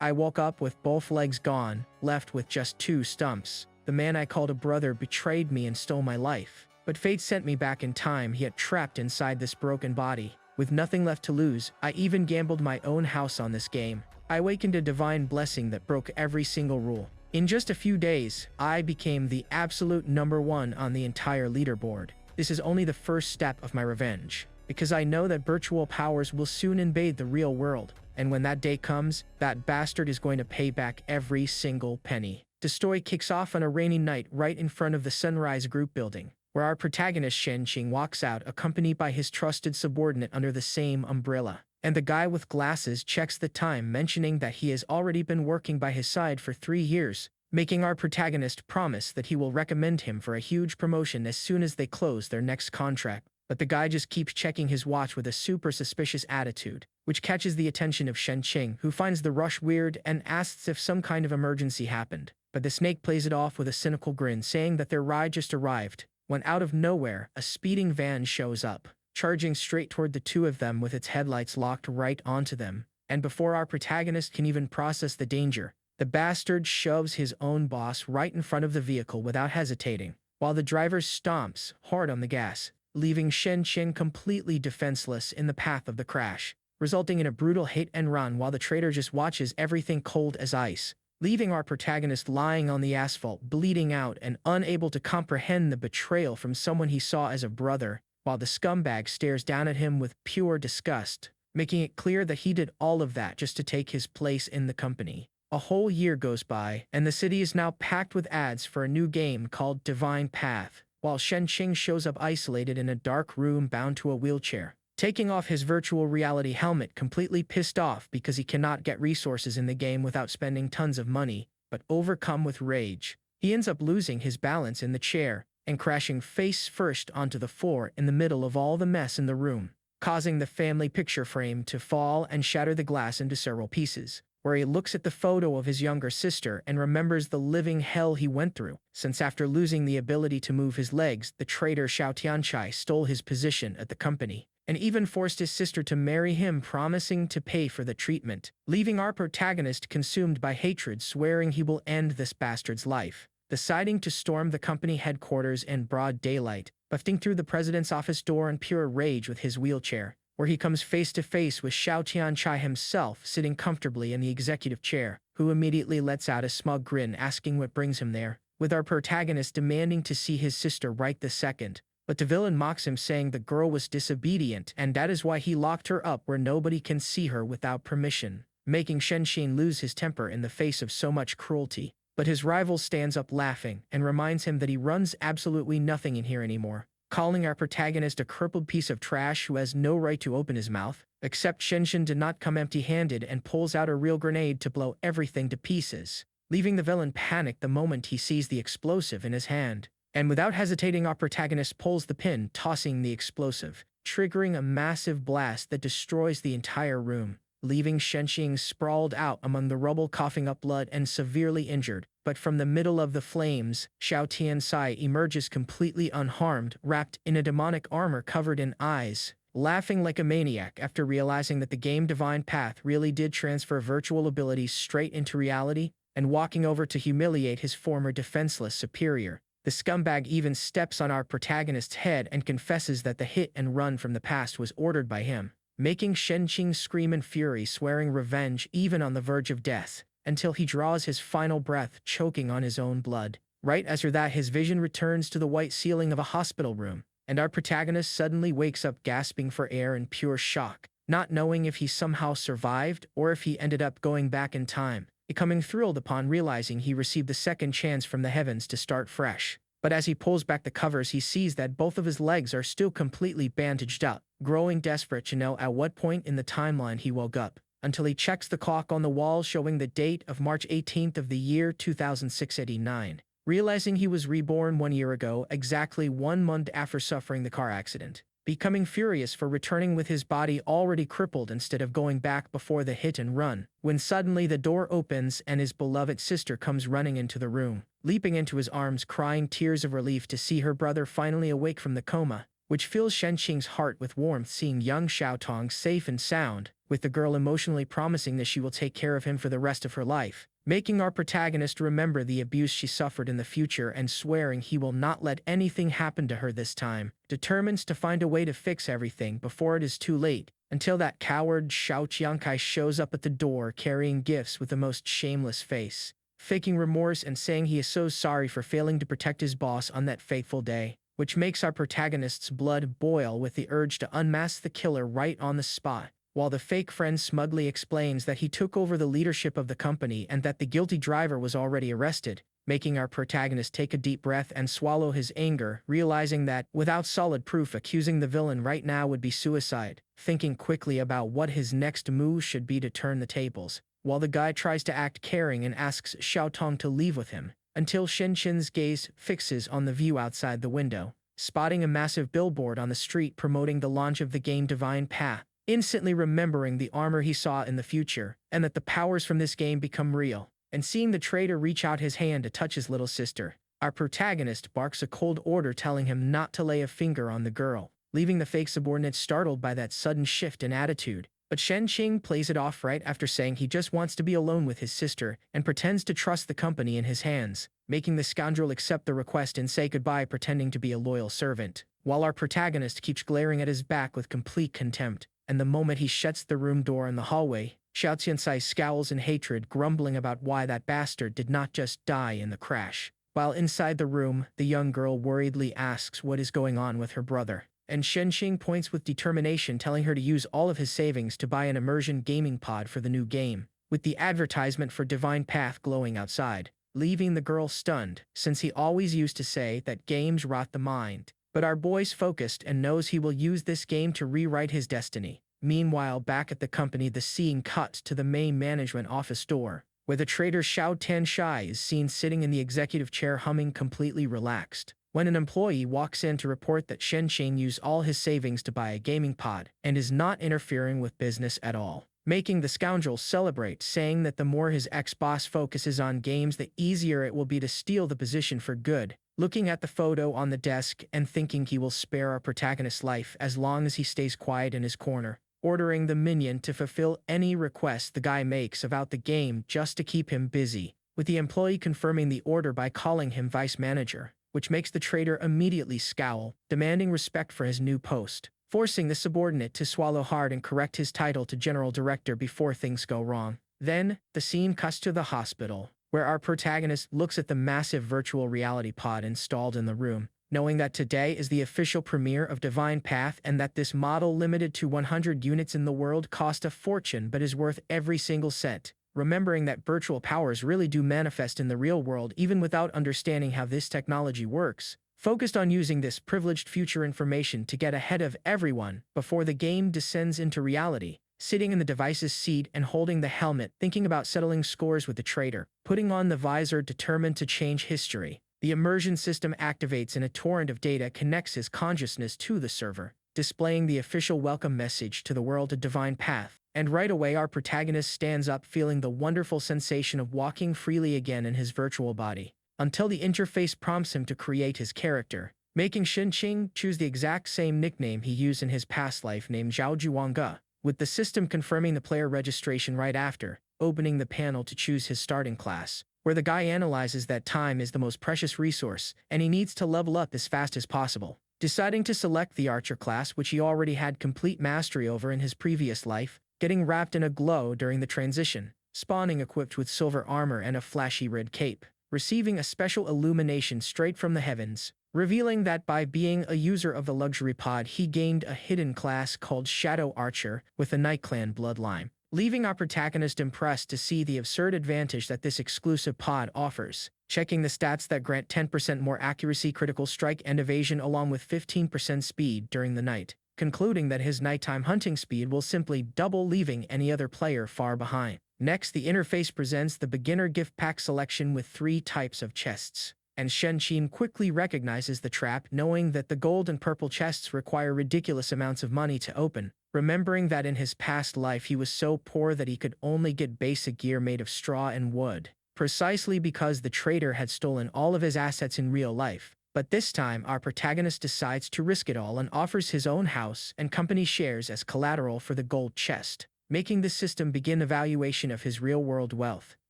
I woke up with both legs gone, left with just 2 stumps. The man I called a brother betrayed me and stole my life. But fate sent me back in time, yet trapped inside this broken body. With nothing left to lose, I even gambled my own house on this game. I awakened a divine blessing that broke every single rule. In just a few days, I became the absolute #1 on the entire leaderboard. This is only the first step of my revenge, because I know that virtual powers will soon invade the real world. And when that day comes, that bastard is going to pay back every single penny. The story kicks off on a rainy night right in front of the Sunrise Group building, where our protagonist Shenqing walks out accompanied by his trusted subordinate under the same umbrella. And the guy with glasses checks the time, mentioning that he has already been working by his side for 3 years, making our protagonist promise that he will recommend him for a huge promotion as soon as they close their next contract. But the guy just keeps checking his watch with a super suspicious attitude, which catches the attention of Shenqing, who finds the rush weird and asks if some kind of emergency happened. But the snake plays it off with a cynical grin, saying that their ride just arrived, when out of nowhere, a speeding van shows up, charging straight toward the two of them with its headlights locked right onto them. And before our protagonist can even process the danger, the bastard shoves his own boss right in front of the vehicle without hesitating, while the driver stomps hard on the gas, leaving Shenqing completely defenseless in the path of the crash, resulting in a brutal hit and run while the traitor just watches everything cold as ice, leaving our protagonist lying on the asphalt, bleeding out and unable to comprehend the betrayal from someone he saw as a brother, while the scumbag stares down at him with pure disgust, making it clear that he did all of that just to take his place in the company. A whole year goes by, and the city is now packed with ads for a new game called Divine Path, while Shenqing shows up isolated in a dark room bound to a wheelchair, taking off his virtual reality helmet, completely pissed off because he cannot get resources in the game without spending tons of money. But overcome with rage, he ends up losing his balance in the chair and crashing face first onto the floor in the middle of all the mess in the room, causing the family picture frame to fall and shatter the glass into several pieces, where he looks at the photo of his younger sister and remembers the living hell he went through, since after losing the ability to move his legs, the traitor Xiao Tianchai stole his position at the company, and even forced his sister to marry him, promising to pay for the treatment, leaving our protagonist consumed by hatred, swearing he will end this bastard's life, deciding to storm the company headquarters in broad daylight, busting through the president's office door in pure rage with his wheelchair, where he comes face to face with Xiao Tianchai himself sitting comfortably in the executive chair, who immediately lets out a smug grin asking what brings him there, with our protagonist demanding to see his sister right this second. But the villain mocks him, saying the girl was disobedient and that is why he locked her up where nobody can see her without permission, making Shenqing lose his temper in the face of so much cruelty. But his rival stands up laughing and reminds him that he runs absolutely nothing in here anymore, calling our protagonist a crippled piece of trash who has no right to open his mouth. Except Shenqing did not come empty-handed and pulls out a real grenade to blow everything to pieces, leaving the villain panicked the moment he sees the explosive in his hand. And without hesitating, our protagonist pulls the pin, tossing the explosive, triggering a massive blast that destroys the entire room, leaving Shenqing sprawled out among the rubble, coughing up blood and severely injured. But from the middle of the flames, Xiao Tianchai emerges completely unharmed, wrapped in a demonic armor covered in eyes, laughing like a maniac after realizing that the game Divine Path really did transfer virtual abilities straight into reality, and walking over to humiliate his former defenseless superior. The scumbag even steps on our protagonist's head and confesses that the hit and run from the past was ordered by him, making Shenqing scream in fury, swearing revenge even on the verge of death, until he draws his final breath, choking on his own blood. Right after that, his vision returns to the white ceiling of a hospital room, and our protagonist suddenly wakes up gasping for air in pure shock, not knowing if he somehow survived or if he ended up going back in time, becoming thrilled upon realizing he received the second chance from the heavens to start fresh. But as he pulls back the covers, he sees that both of his legs are still completely bandaged up, growing desperate to know at what point in the timeline he woke up, until he checks the clock on the wall showing the date of March 18th of the year 2689, realizing he was reborn 1 year ago, exactly 1 month after suffering the car accident, becoming furious for returning with his body already crippled instead of going back before the hit and run, when suddenly the door opens and his beloved sister comes running into the room, leaping into his arms, crying tears of relief to see her brother finally awake from the coma, which fills Shenqing's heart with warmth seeing young Xiaotong safe and sound, with the girl emotionally promising that she will take care of him for the rest of her life, making our protagonist remember the abuse she suffered in the future and swearing he will not let anything happen to her this time, determines to find a way to fix everything before it is too late, until that coward Xiao Qiangkai shows up at the door carrying gifts with the most shameless face, faking remorse and saying he is so sorry for failing to protect his boss on that fateful day, which makes our protagonist's blood boil with the urge to unmask the killer right on the spot, while the fake friend smugly explains that he took over the leadership of the company and that the guilty driver was already arrested, making our protagonist take a deep breath and swallow his anger, realizing that, without solid proof, accusing the villain right now would be suicide, thinking quickly about what his next move should be to turn the tables, while the guy tries to act caring and asks Xiao Tong to leave with him, until Shen Qin's gaze fixes on the view outside the window, spotting a massive billboard on the street promoting the launch of the game Divine Path, instantly remembering the armor he saw in the future, and that the powers from this game become real, and seeing the traitor reach out his hand to touch his little sister. Our protagonist barks a cold order telling him not to lay a finger on the girl, leaving the fake subordinate startled by that sudden shift in attitude. But Shen Qing plays it off right after saying he just wants to be alone with his sister and pretends to trust the company in his hands, making the scoundrel accept the request and say goodbye pretending to be a loyal servant, while our protagonist keeps glaring at his back with complete contempt, and the moment he shuts the room door in the hallway, Xiao Qiansai scowls in hatred, grumbling about why that bastard did not just die in the crash. While inside the room, the young girl worriedly asks what is going on with her brother, and Shen Qing points with determination, telling her to use all of his savings to buy an immersion gaming pod for the new game, with the advertisement for Divine Path glowing outside, leaving the girl stunned, since he always used to say that games rot the mind. But our boy's focused and knows he will use this game to rewrite his destiny. Meanwhile, back at the company, the scene cuts to the main management office door, where the traitor Xiao Tanshai is seen sitting in the executive chair humming completely relaxed, when an employee walks in to report that Shen Qing used all his savings to buy a gaming pod and is not interfering with business at all, making the scoundrel celebrate, saying that the more his ex-boss focuses on games, the easier it will be to steal the position for good, looking at the photo on the desk and thinking he will spare our protagonist's life as long as he stays quiet in his corner, ordering the minion to fulfill any request the guy makes about the game just to keep him busy, with the employee confirming the order by calling him vice manager, which makes the traitor immediately scowl, demanding respect for his new post, forcing the subordinate to swallow hard and correct his title to general director before things go wrong. Then, the scene cuts to the hospital, where our protagonist looks at the massive virtual reality pod installed in the room, knowing that today is the official premiere of Divine Path and that this model, limited to 100 units in the world, cost a fortune but is worth every single cent, remembering that virtual powers really do manifest in the real world even without understanding how this technology works, focused on using this privileged future information to get ahead of everyone before the game descends into reality, sitting in the device's seat and holding the helmet, thinking about settling scores with the traitor, putting on the visor determined to change history. The immersion system activates and a torrent of data connects his consciousness to the server, displaying the official welcome message to the world of Divine Path. And right away our protagonist stands up, feeling the wonderful sensation of walking freely again in his virtual body, until the interface prompts him to create his character, making Shen Qing choose the exact same nickname he used in his past life, named Zhao Juwanga, with the system confirming the player registration right after, opening the panel to choose his starting class, where the guy analyzes that time is the most precious resource and he needs to level up as fast as possible, deciding to select the archer class, which he already had complete mastery over in his previous life, getting wrapped in a glow during the transition, spawning equipped with silver armor and a flashy red cape, receiving a special illumination straight from the heavens, revealing that by being a user of the luxury pod he gained a hidden class called Shadow Archer with a Night Clan bloodline, leaving our protagonist impressed to see the absurd advantage that this exclusive pod offers, checking the stats that grant 10% more accuracy, critical strike, and evasion along with 15% speed during the night, concluding that his nighttime hunting speed will simply double, leaving any other player far behind. Next, the interface presents the beginner gift pack selection with 3 types of chests, and Shen Qing quickly recognizes the trap, knowing that the gold and purple chests require ridiculous amounts of money to open, remembering that in his past life he was so poor that he could only get basic gear made of straw and wood, precisely because the traitor had stolen all of his assets in real life. But this time, our protagonist decides to risk it all and offers his own house and company shares as collateral for the gold chest, making the system begin evaluation of his real-world wealth,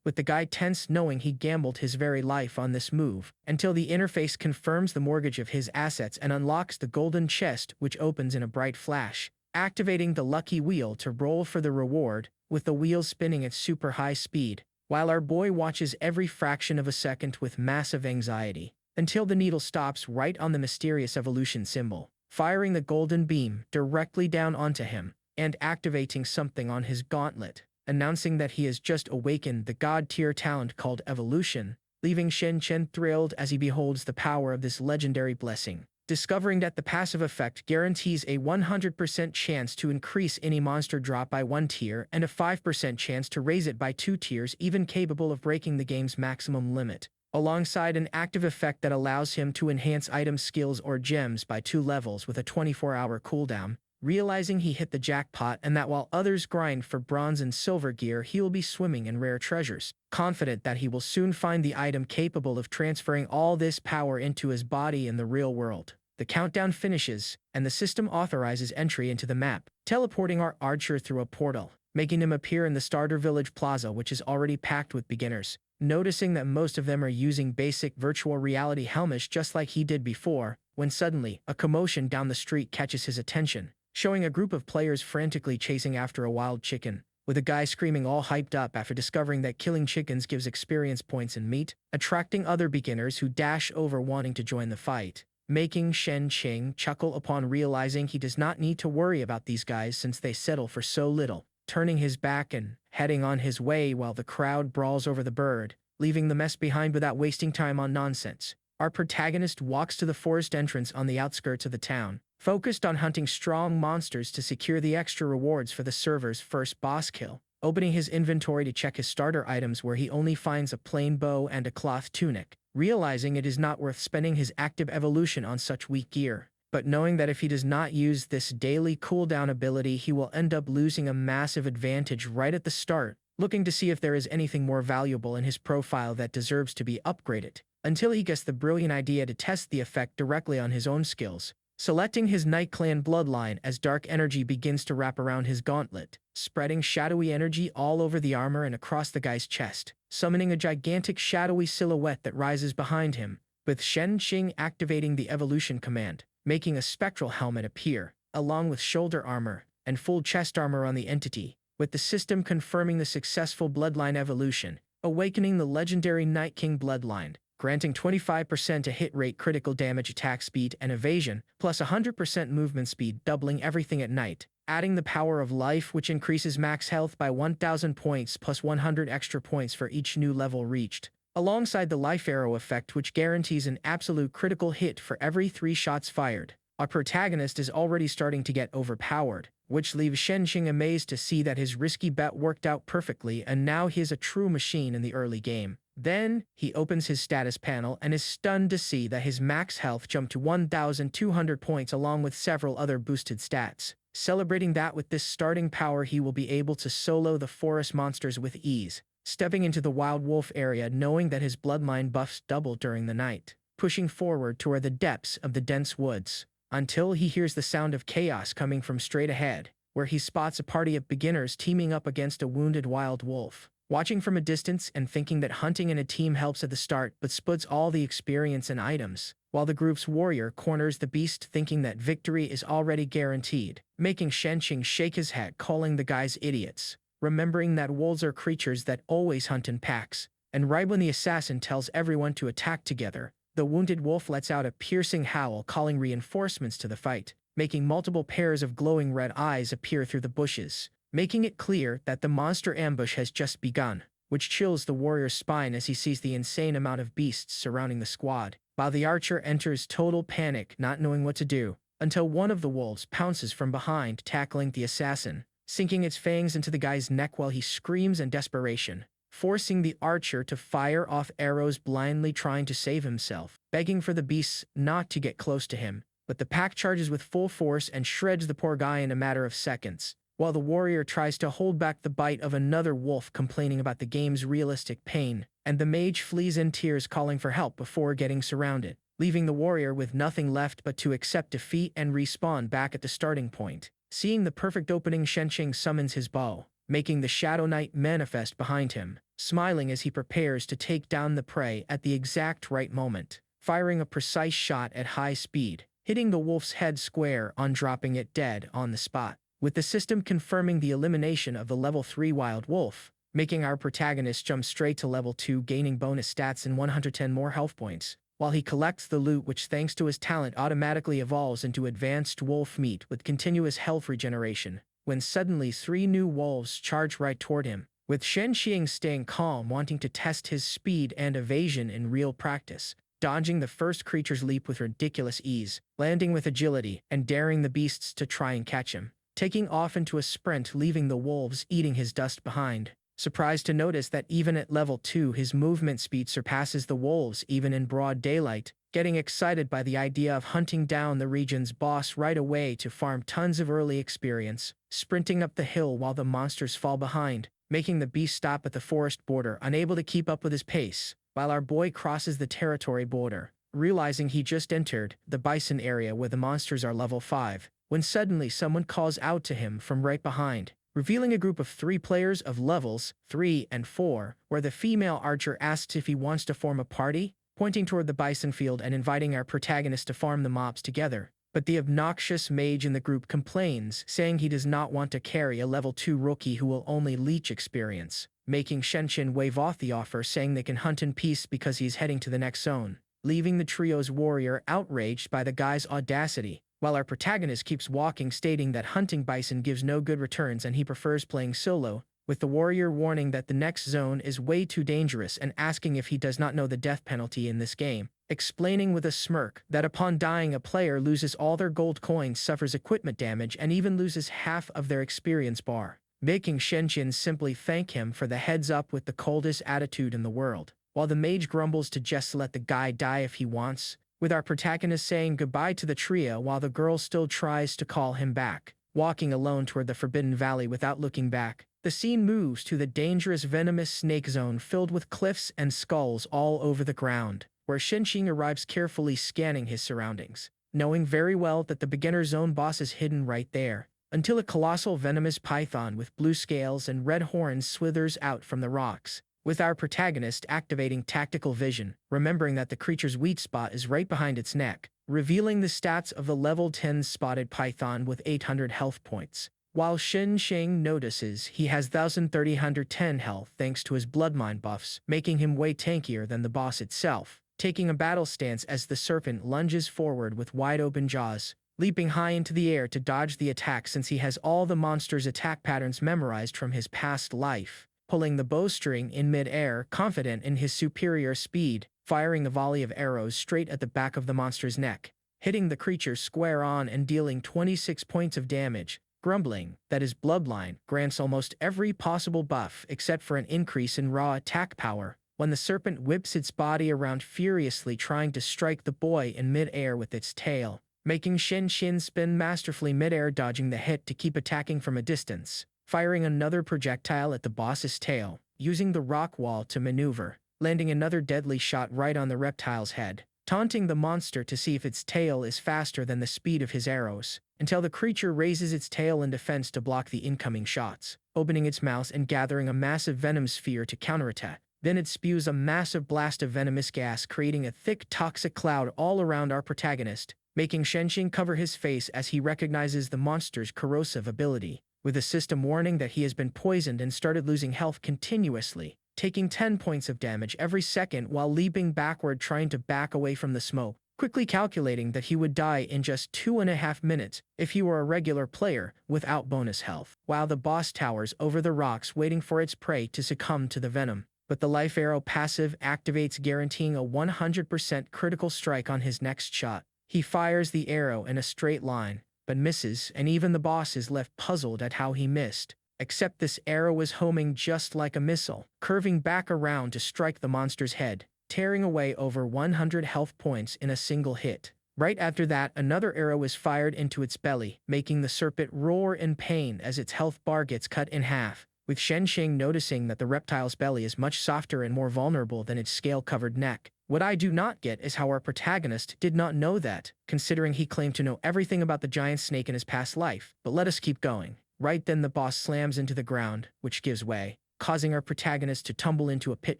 with the guy tense knowing he gambled his very life on this move, until the interface confirms the mortgage of his assets and unlocks the golden chest, which opens in a bright flash, activating the lucky wheel to roll for the reward, with the wheels spinning at super high speed, while our boy watches every fraction of a second with massive anxiety, until the needle stops right on the mysterious evolution symbol, firing the golden beam directly down onto him, and activating something on his gauntlet, announcing that he has just awakened the god-tier talent called evolution, leaving Shen Chen thrilled as he beholds the power of this legendary blessing, discovering that the passive effect guarantees a 100% chance to increase any monster drop by 1 tier and a 5% chance to raise it by 2 tiers, even capable of breaking the game's maximum limit, alongside an active effect that allows him to enhance item skills or gems by 2 levels with a 24-hour cooldown, realizing he hit the jackpot and that while others grind for bronze and silver gear, he will be swimming in rare treasures, confident that he will soon find the item capable of transferring all this power into his body in the real world. The countdown finishes, and the system authorizes entry into the map, teleporting our archer through a portal, making him appear in the starter village plaza, which is already packed with beginners, noticing that most of them are using basic virtual reality helmets just like he did before, when suddenly, a commotion down the street catches his attention, showing a group of players frantically chasing after a wild chicken, with a guy screaming all hyped up after discovering that killing chickens gives experience points and meat, attracting other beginners who dash over wanting to join the fight, making Shen Qing chuckle upon realizing he does not need to worry about these guys since they settle for so little, turning his back and heading on his way while the crowd brawls over the bird, leaving the mess behind without wasting time on nonsense. Our protagonist walks to the forest entrance on the outskirts of the town, focused on hunting strong monsters to secure the extra rewards for the server's first boss kill, opening his inventory to check his starter items where he only finds a plain bow and a cloth tunic, realizing it is not worth spending his active evolution on such weak gear, but knowing that if he does not use this daily cooldown ability he will end up losing a massive advantage right at the start, looking to see if there is anything more valuable in his profile that deserves to be upgraded, until he gets the brilliant idea to test the effect directly on his own skills, selecting his Night Clan bloodline as dark energy begins to wrap around his gauntlet, spreading shadowy energy all over the armor and across the guy's chest, summoning a gigantic shadowy silhouette that rises behind him, with Shen Qing activating the evolution command, making a spectral helmet appear, along with shoulder armor and full chest armor on the entity, with the system confirming the successful bloodline evolution, awakening the legendary Night King bloodline, granting 25% a hit rate, critical damage, attack speed, and evasion, plus 100% movement speed, doubling everything at night, adding the power of life, which increases max health by 1,000 points plus 100 extra points for each new level reached, alongside the life arrow effect, which guarantees an absolute critical hit for every 3 shots fired. Our protagonist is already starting to get overpowered, which leaves Shen Qing amazed to see that his risky bet worked out perfectly and now he is a true machine in the early game. Then, he opens his status panel and is stunned to see that his max health jumped to 1,200 points along with several other boosted stats, celebrating that with this starting power he will be able to solo the forest monsters with ease, stepping into the wild wolf area knowing that his bloodline buffs double during the night, pushing forward toward the depths of the dense woods, until he hears the sound of chaos coming from straight ahead, where he spots a party of beginners teaming up against a wounded wild wolf. Watching from a distance and thinking that hunting in a team helps at the start but splits all the experience and items, while the group's warrior corners the beast thinking that victory is already guaranteed, making Shen Qing shake his head, calling the guys idiots, remembering that wolves are creatures that always hunt in packs, and right when the assassin tells everyone to attack together, the wounded wolf lets out a piercing howl calling reinforcements to the fight, making multiple pairs of glowing red eyes appear through the bushes, making it clear that the monster ambush has just begun, which chills the warrior's spine as he sees the insane amount of beasts surrounding the squad, while the archer enters total panic, not knowing what to do, until one of the wolves pounces from behind, tackling the assassin, sinking its fangs into the guy's neck while he screams in desperation, forcing the archer to fire off arrows blindly trying to save himself, begging for the beasts not to get close to him, but the pack charges with full force and shreds the poor guy in a matter of seconds, while the warrior tries to hold back the bite of another wolf complaining about the game's realistic pain, and the mage flees in tears calling for help before getting surrounded, leaving the warrior with nothing left but to accept defeat and respawn back at the starting point, Seeing the perfect opening, Shenqing summons his bow, making the Shadow Knight manifest behind him, smiling as he prepares to take down the prey at the exact right moment, firing a precise shot at high speed, hitting the wolf's head square on, dropping it dead on the spot, with the system confirming the elimination of the level 3 wild wolf, making our protagonist jump straight to level 2, gaining bonus stats and 110 more health points, while he collects the loot, which thanks to his talent automatically evolves into advanced wolf meat with continuous health regeneration, when suddenly 3 new wolves charge right toward him, with Shenqing staying calm, wanting to test his speed and evasion in real practice, dodging the first creature's leap with ridiculous ease, landing with agility, and daring the beasts to try and catch him, taking off into a sprint, leaving the wolves eating his dust behind. Surprised to notice that even at level 2 his movement speed surpasses the wolves even in broad daylight, getting excited by the idea of hunting down the region's boss right away to farm tons of early experience, sprinting up the hill while the monsters fall behind, making the beast stop at the forest border, unable to keep up with his pace, while our boy crosses the territory border, realizing he just entered the bison area where the monsters are level 5, when suddenly someone calls out to him from right behind, revealing a group of 3 players of levels 3 and 4, where the female archer asks if he wants to form a party, pointing toward the bison field and inviting our protagonist to farm the mobs together. But the obnoxious mage in the group complains, saying he does not want to carry a level 2 rookie who will only leech experience, making Shenqing wave off the offer, saying they can hunt in peace because he's heading to the next zone, leaving the trio's warrior outraged by the guy's audacity, while our protagonist keeps walking, stating that hunting bison gives no good returns and he prefers playing solo, with the warrior warning that the next zone is way too dangerous and asking if he does not know the death penalty in this game, explaining with a smirk that upon dying a player loses all their gold coins, suffers equipment damage, and even loses half of their experience bar, making Shenqing simply thank him for the heads up with the coldest attitude in the world, while the mage grumbles to just let the guy die if he wants, with our protagonist saying goodbye to the trio while the girl still tries to call him back, walking alone toward the Forbidden Valley without looking back. The scene moves to the dangerous venomous snake zone filled with cliffs and skulls all over the ground, where Shenqing arrives carefully scanning his surroundings, knowing very well that the beginner zone boss is hidden right there, until a colossal venomous python with blue scales and red horns slithers out from the rocks, with our protagonist activating tactical vision, remembering that the creature's weak spot is right behind its neck, revealing the stats of the level 10 spotted python with 800 health points, while Shenqing notices he has 1,310 health thanks to his blood mine buffs, making him way tankier than the boss itself, taking a battle stance as the serpent lunges forward with wide-open jaws, leaping high into the air to dodge the attack since he has all the monster's attack patterns memorized from his past life, pulling the bowstring in mid-air, confident in his superior speed, firing a volley of arrows straight at the back of the monster's neck, hitting the creature square on and dealing 26 points of damage, grumbling that his bloodline grants almost every possible buff except for an increase in raw attack power, when the serpent whips its body around furiously trying to strike the boy in mid-air with its tail, making Shenqing spin masterfully mid-air, dodging the hit to keep attacking from a distance, firing another projectile at the boss's tail, using the rock wall to maneuver, landing another deadly shot right on the reptile's head, taunting the monster to see if its tail is faster than the speed of his arrows, until the creature raises its tail in defense to block the incoming shots, opening its mouth and gathering a massive venom sphere to counterattack. Then it spews a massive blast of venomous gas, creating a thick toxic cloud all around our protagonist, making Shenqing cover his face as he recognizes the monster's corrosive ability, with a system warning that he has been poisoned and started losing health continuously, taking 10 points of damage every second while leaping backward trying to back away from the smoke, quickly calculating that he would die in just 2.5 minutes if he were a regular player without bonus health, while the boss towers over the rocks waiting for its prey to succumb to the venom. But the life arrow passive activates, guaranteeing a 100% critical strike on his next shot. He fires the arrow in a straight line, but misses, and even the boss is left puzzled at how he missed, except this arrow is homing just like a missile, curving back around to strike the monster's head, tearing away over 100 health points in a single hit. Right after that, another arrow is fired into its belly, making the serpent roar in pain as its health bar gets cut in half, with Shenqing noticing that the reptile's belly is much softer and more vulnerable than its scale-covered neck, What I do not get is how our protagonist did not know that, considering he claimed to know everything about the giant snake in his past life. But let us keep going. Right then the boss slams into the ground, which gives way, causing our protagonist to tumble into a pit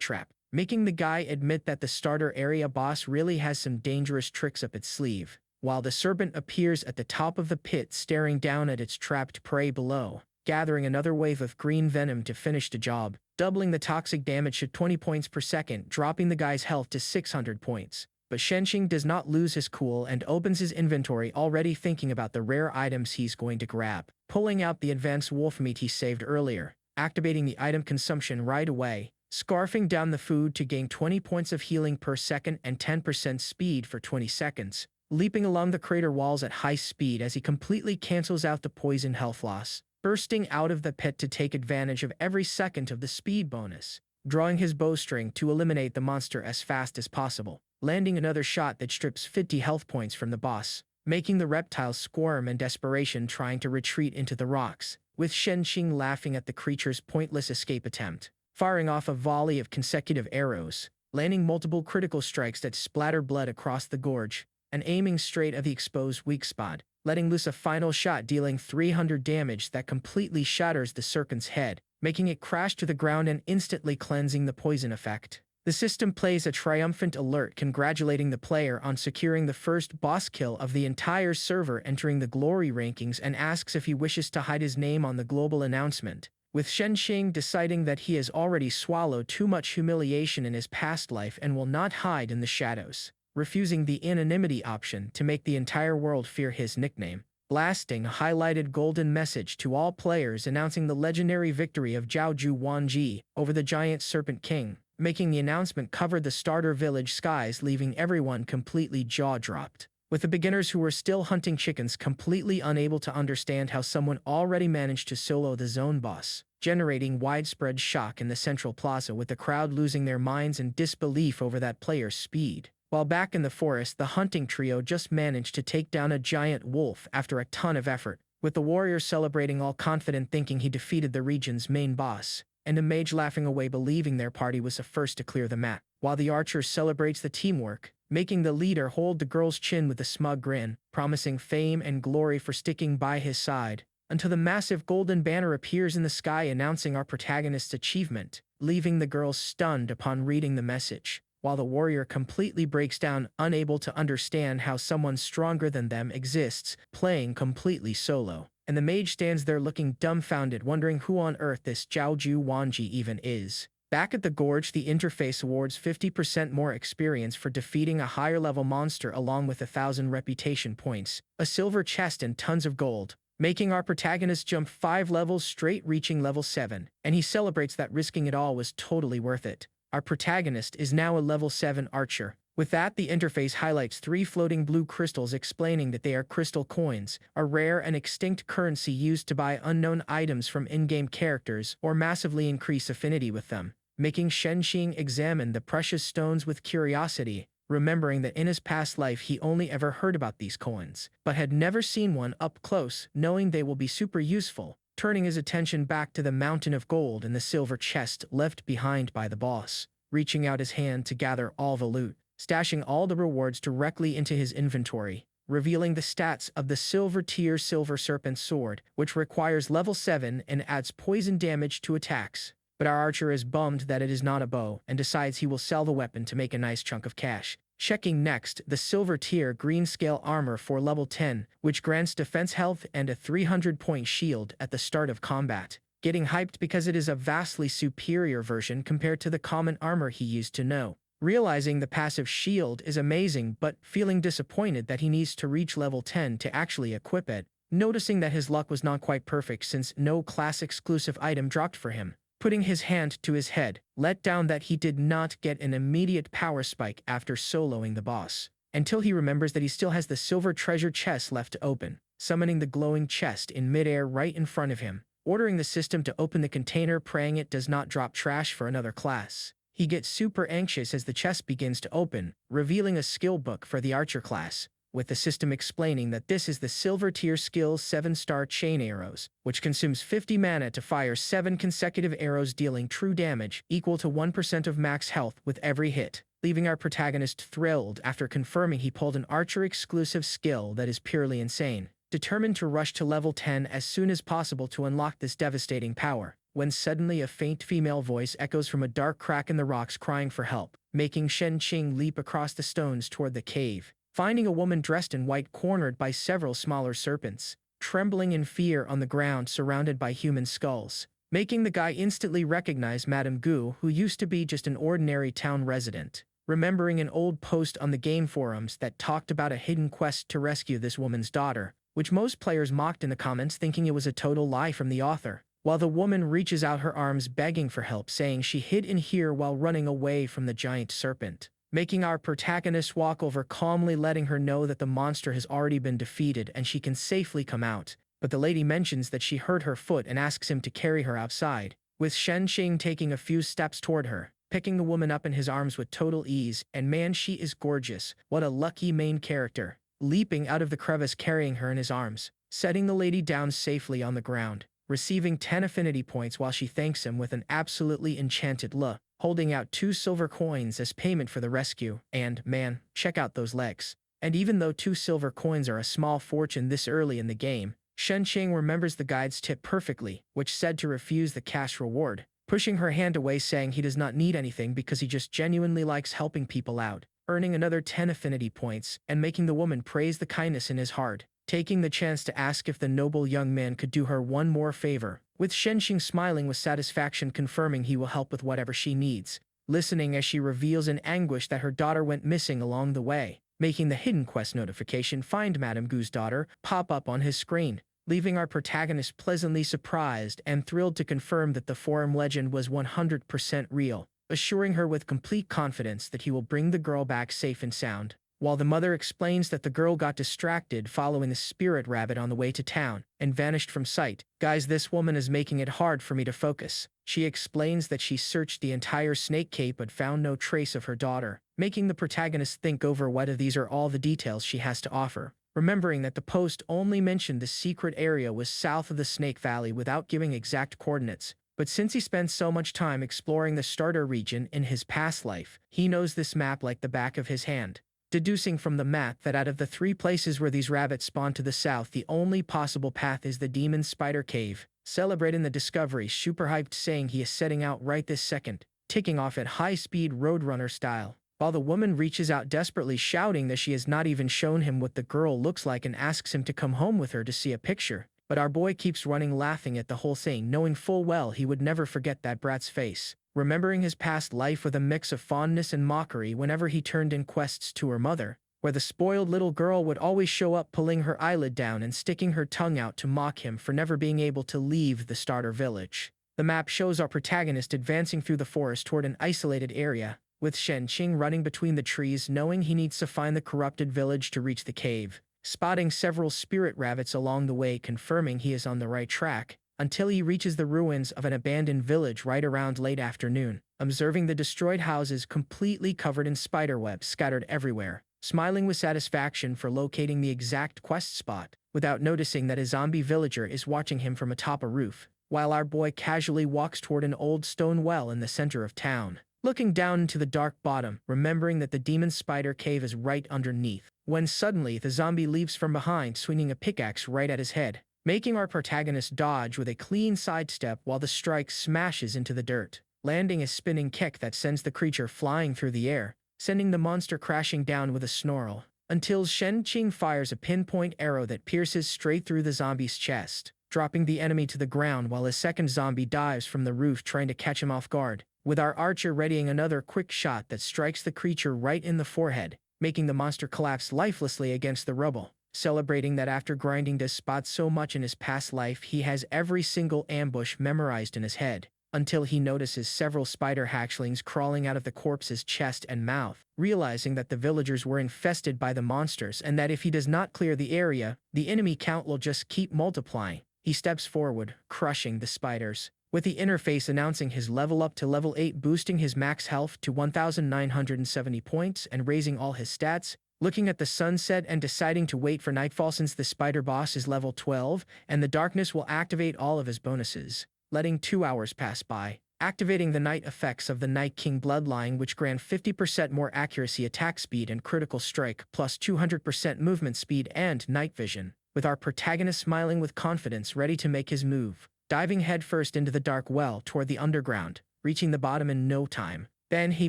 trap, making the guy admit that the starter area boss really has some dangerous tricks up its sleeve, while the serpent appears at the top of the pit staring down at its trapped prey below, gathering another wave of green venom to finish the job, doubling the toxic damage to 20 points per second, dropping the guy's health to 600 points. But Shenxing does not lose his cool and opens his inventory, already thinking about the rare items he's going to grab, pulling out the advanced wolf meat he saved earlier, activating the item consumption right away, scarfing down the food to gain 20 points of healing per second and 10% speed for 20 seconds, leaping along the crater walls at high speed as he completely cancels out the poison health loss, bursting out of the pit to take advantage of every second of the speed bonus, drawing his bowstring to eliminate the monster as fast as possible, landing another shot that strips 50 health points from the boss, making the reptiles squirm in desperation trying to retreat into the rocks, with Shenxing laughing at the creature's pointless escape attempt, firing off a volley of consecutive arrows, landing multiple critical strikes that splatter blood across the gorge, and aiming straight at the exposed weak spot, letting loose a final shot dealing 300 damage that completely shatters the serpent's head, making it crash to the ground and instantly cleansing the poison effect. The system plays a triumphant alert congratulating the player on securing the first boss kill of the entire server, entering the glory rankings, and asks if he wishes to hide his name on the global announcement, with Shenxing deciding that he has already swallowed too much humiliation in his past life and will not hide in the shadows, refusing the anonymity option to make the entire world fear his nickname, blasting a highlighted golden message to all players announcing the legendary victory of Zhaoju Wanji over the giant serpent king, making the announcement cover the starter village skies, leaving everyone completely jaw-dropped, with the beginners who were still hunting chickens completely unable to understand how someone already managed to solo the zone boss, generating widespread shock in the central plaza, with the crowd losing their minds in disbelief over that player's speed. While back in the forest, the hunting trio just managed to take down a giant wolf after a ton of effort, with the warrior celebrating, all confident, thinking he defeated the region's main boss, and a mage laughing away, believing their party was the first to clear the map, while the archer celebrates the teamwork, making the leader hold the girl's chin with a smug grin, promising fame and glory for sticking by his side, until the massive golden banner appears in the sky announcing our protagonist's achievement, leaving the girl stunned upon reading the message, while the warrior completely breaks down, unable to understand how someone stronger than them exists, playing completely solo. And the mage stands there looking dumbfounded, wondering who on earth this Zhaoju Wanji even is. Back at the gorge, the interface awards 50% more experience for defeating a higher level monster, along with 1,000 reputation points, a silver chest, and tons of gold, making our protagonist jump 5 levels straight, reaching level 7, and he celebrates that risking it all was totally worth it. Our protagonist is now a level 7 archer. With that, the interface highlights 3 floating blue crystals, explaining that they are crystal coins, a rare and extinct currency used to buy unknown items from in-game characters or massively increase affinity with them, making Shenxing examine the precious stones with curiosity, remembering that in his past life he only ever heard about these coins, but had never seen one up close, knowing they will be super useful, turning his attention back to the mountain of gold in the silver chest left behind by the boss, reaching out his hand to gather all the loot, stashing all the rewards directly into his inventory, revealing the stats of the silver tier silver serpent sword, which requires level 7 and adds poison damage to attacks. But our archer is bummed that it is not a bow and decides he will sell the weapon to make a nice chunk of cash. Checking next, the silver tier green scale armor for level 10, which grants defense health and a 300-point shield at the start of combat. Getting hyped because it is a vastly superior version compared to the common armor he used to know. Realizing the passive shield is amazing, but feeling disappointed that he needs to reach level 10 to actually equip it, noticing that his luck was not quite perfect since no class-exclusive item dropped for him. Putting his hand to his head, let down that he did not get an immediate power spike after soloing the boss, until he remembers that he still has the silver treasure chest left to open, summoning the glowing chest in midair right in front of him, ordering the system to open the container, praying it does not drop trash for another class. He gets super anxious as the chest begins to open, revealing a skill book for the archer class, with the system explaining that this is the silver tier skill 7-star chain arrows, which consumes 50 mana to fire 7 consecutive arrows, dealing true damage equal to 1% of max health with every hit. leaving our protagonist thrilled after confirming he pulled an archer-exclusive skill that is purely insane. Determined to rush to level 10 as soon as possible to unlock this devastating power, when suddenly a faint female voice echoes from a dark crack in the rocks crying for help, making Shen Qing leap across the stones toward the cave, finding a woman dressed in white cornered by several smaller serpents, trembling in fear on the ground surrounded by human skulls, making the guy instantly recognize Madame Gu, who used to be just an ordinary town resident, remembering an old post on the game forums that talked about a hidden quest to rescue this woman's daughter, which most players mocked in the comments thinking it was a total lie from the author, while the woman reaches out her arms begging for help, saying she hid in here while running away from the giant serpent, making our protagonist walk over calmly, letting her know that the monster has already been defeated and she can safely come out. But the lady mentions that she hurt her foot and asks him to carry her outside, with Shen Qing taking a few steps toward her, picking the woman up in his arms with total ease, and man, she is gorgeous. What a lucky main character, leaping out of the crevice carrying her in his arms, setting the lady down safely on the ground, receiving 10 affinity points while she thanks him with an absolutely enchanted look, holding out 2 silver coins as payment for the rescue, and, man, check out those legs. And even though 2 silver coins are a small fortune this early in the game, Shen Qing remembers the guide's tip perfectly, which said to refuse the cash reward, pushing her hand away saying he does not need anything because he just genuinely likes helping people out, earning another 10 affinity points, and making the woman praise the kindness in his heart, taking the chance to ask if the noble young man could do her one more favor, with Shen Qing smiling with satisfaction confirming he will help with whatever she needs, listening as she reveals in anguish that her daughter went missing along the way, making the hidden quest notification "Find Madame Gu's daughter" pop up on his screen, leaving our protagonist pleasantly surprised and thrilled to confirm that the forum legend was 100% real, assuring her with complete confidence that he will bring the girl back safe and sound, while the mother explains that the girl got distracted following the spirit rabbit on the way to town and vanished from sight. Guys, this woman is making it hard for me to focus. She explains that she searched the entire Snake Cape but found no trace of her daughter, making the protagonist think over whether these are all the details she has to offer, remembering that the post only mentioned the secret area was south of the Snake Valley without giving exact coordinates. But since he spent so much time exploring the starter region in his past life, he knows this map like the back of his hand, deducing from the map that out of the 3 places where these rabbits spawn to the south, the only possible path is the Demon Spider Cave, celebrating the discovery, super hyped, saying he is setting out right this second, ticking off at high-speed roadrunner style, while the woman reaches out desperately shouting that she has not even shown him what the girl looks like and asks him to come home with her to see a picture. But our boy keeps running, laughing at the whole thing, knowing full well he would never forget that brat's face, remembering his past life with a mix of fondness and mockery whenever he turned in quests to her mother, where the spoiled little girl would always show up pulling her eyelid down and sticking her tongue out to mock him for never being able to leave the starter village. The map shows our protagonist advancing through the forest toward an isolated area, with Shen Qing running between the trees knowing he needs to find the corrupted village to reach the cave, spotting several spirit rabbits along the way confirming he is on the right track, until he reaches the ruins of an abandoned village right around late afternoon, observing the destroyed houses completely covered in spiderwebs scattered everywhere, smiling with satisfaction for locating the exact quest spot, without noticing that a zombie villager is watching him from atop a roof, while our boy casually walks toward an old stone well in the center of town, looking down into the dark bottom, remembering that the Demon Spider Cave is right underneath, when suddenly the zombie leaps from behind swinging a pickaxe right at his head, making our protagonist dodge with a clean sidestep while the strike smashes into the dirt, landing a spinning kick that sends the creature flying through the air, sending the monster crashing down with a snarl, until Shen Qing fires a pinpoint arrow that pierces straight through the zombie's chest, dropping the enemy to the ground while a second zombie dives from the roof trying to catch him off guard, with our archer readying another quick shot that strikes the creature right in the forehead, making the monster collapse lifelessly against the rubble, celebrating that after grinding this spot so much in his past life he has every single ambush memorized in his head, until he notices several spider hatchlings crawling out of the corpse's chest and mouth, realizing that the villagers were infested by the monsters and that if he does not clear the area, the enemy count will just keep multiplying. He steps forward, crushing the spiders, with the interface announcing his level up to level 8, boosting his max health to 1,970 points and raising all his stats, looking at the sunset and deciding to wait for nightfall since the spider boss is level 12 and the darkness will activate all of his bonuses, letting 2 hours pass by, activating the Night effects of the Night King bloodline, which grant 50% more accuracy, attack speed, and critical strike, plus 200% movement speed and night vision, with our protagonist smiling with confidence, ready to make his move, diving headfirst into the dark well toward the underground, reaching the bottom in no time. Then he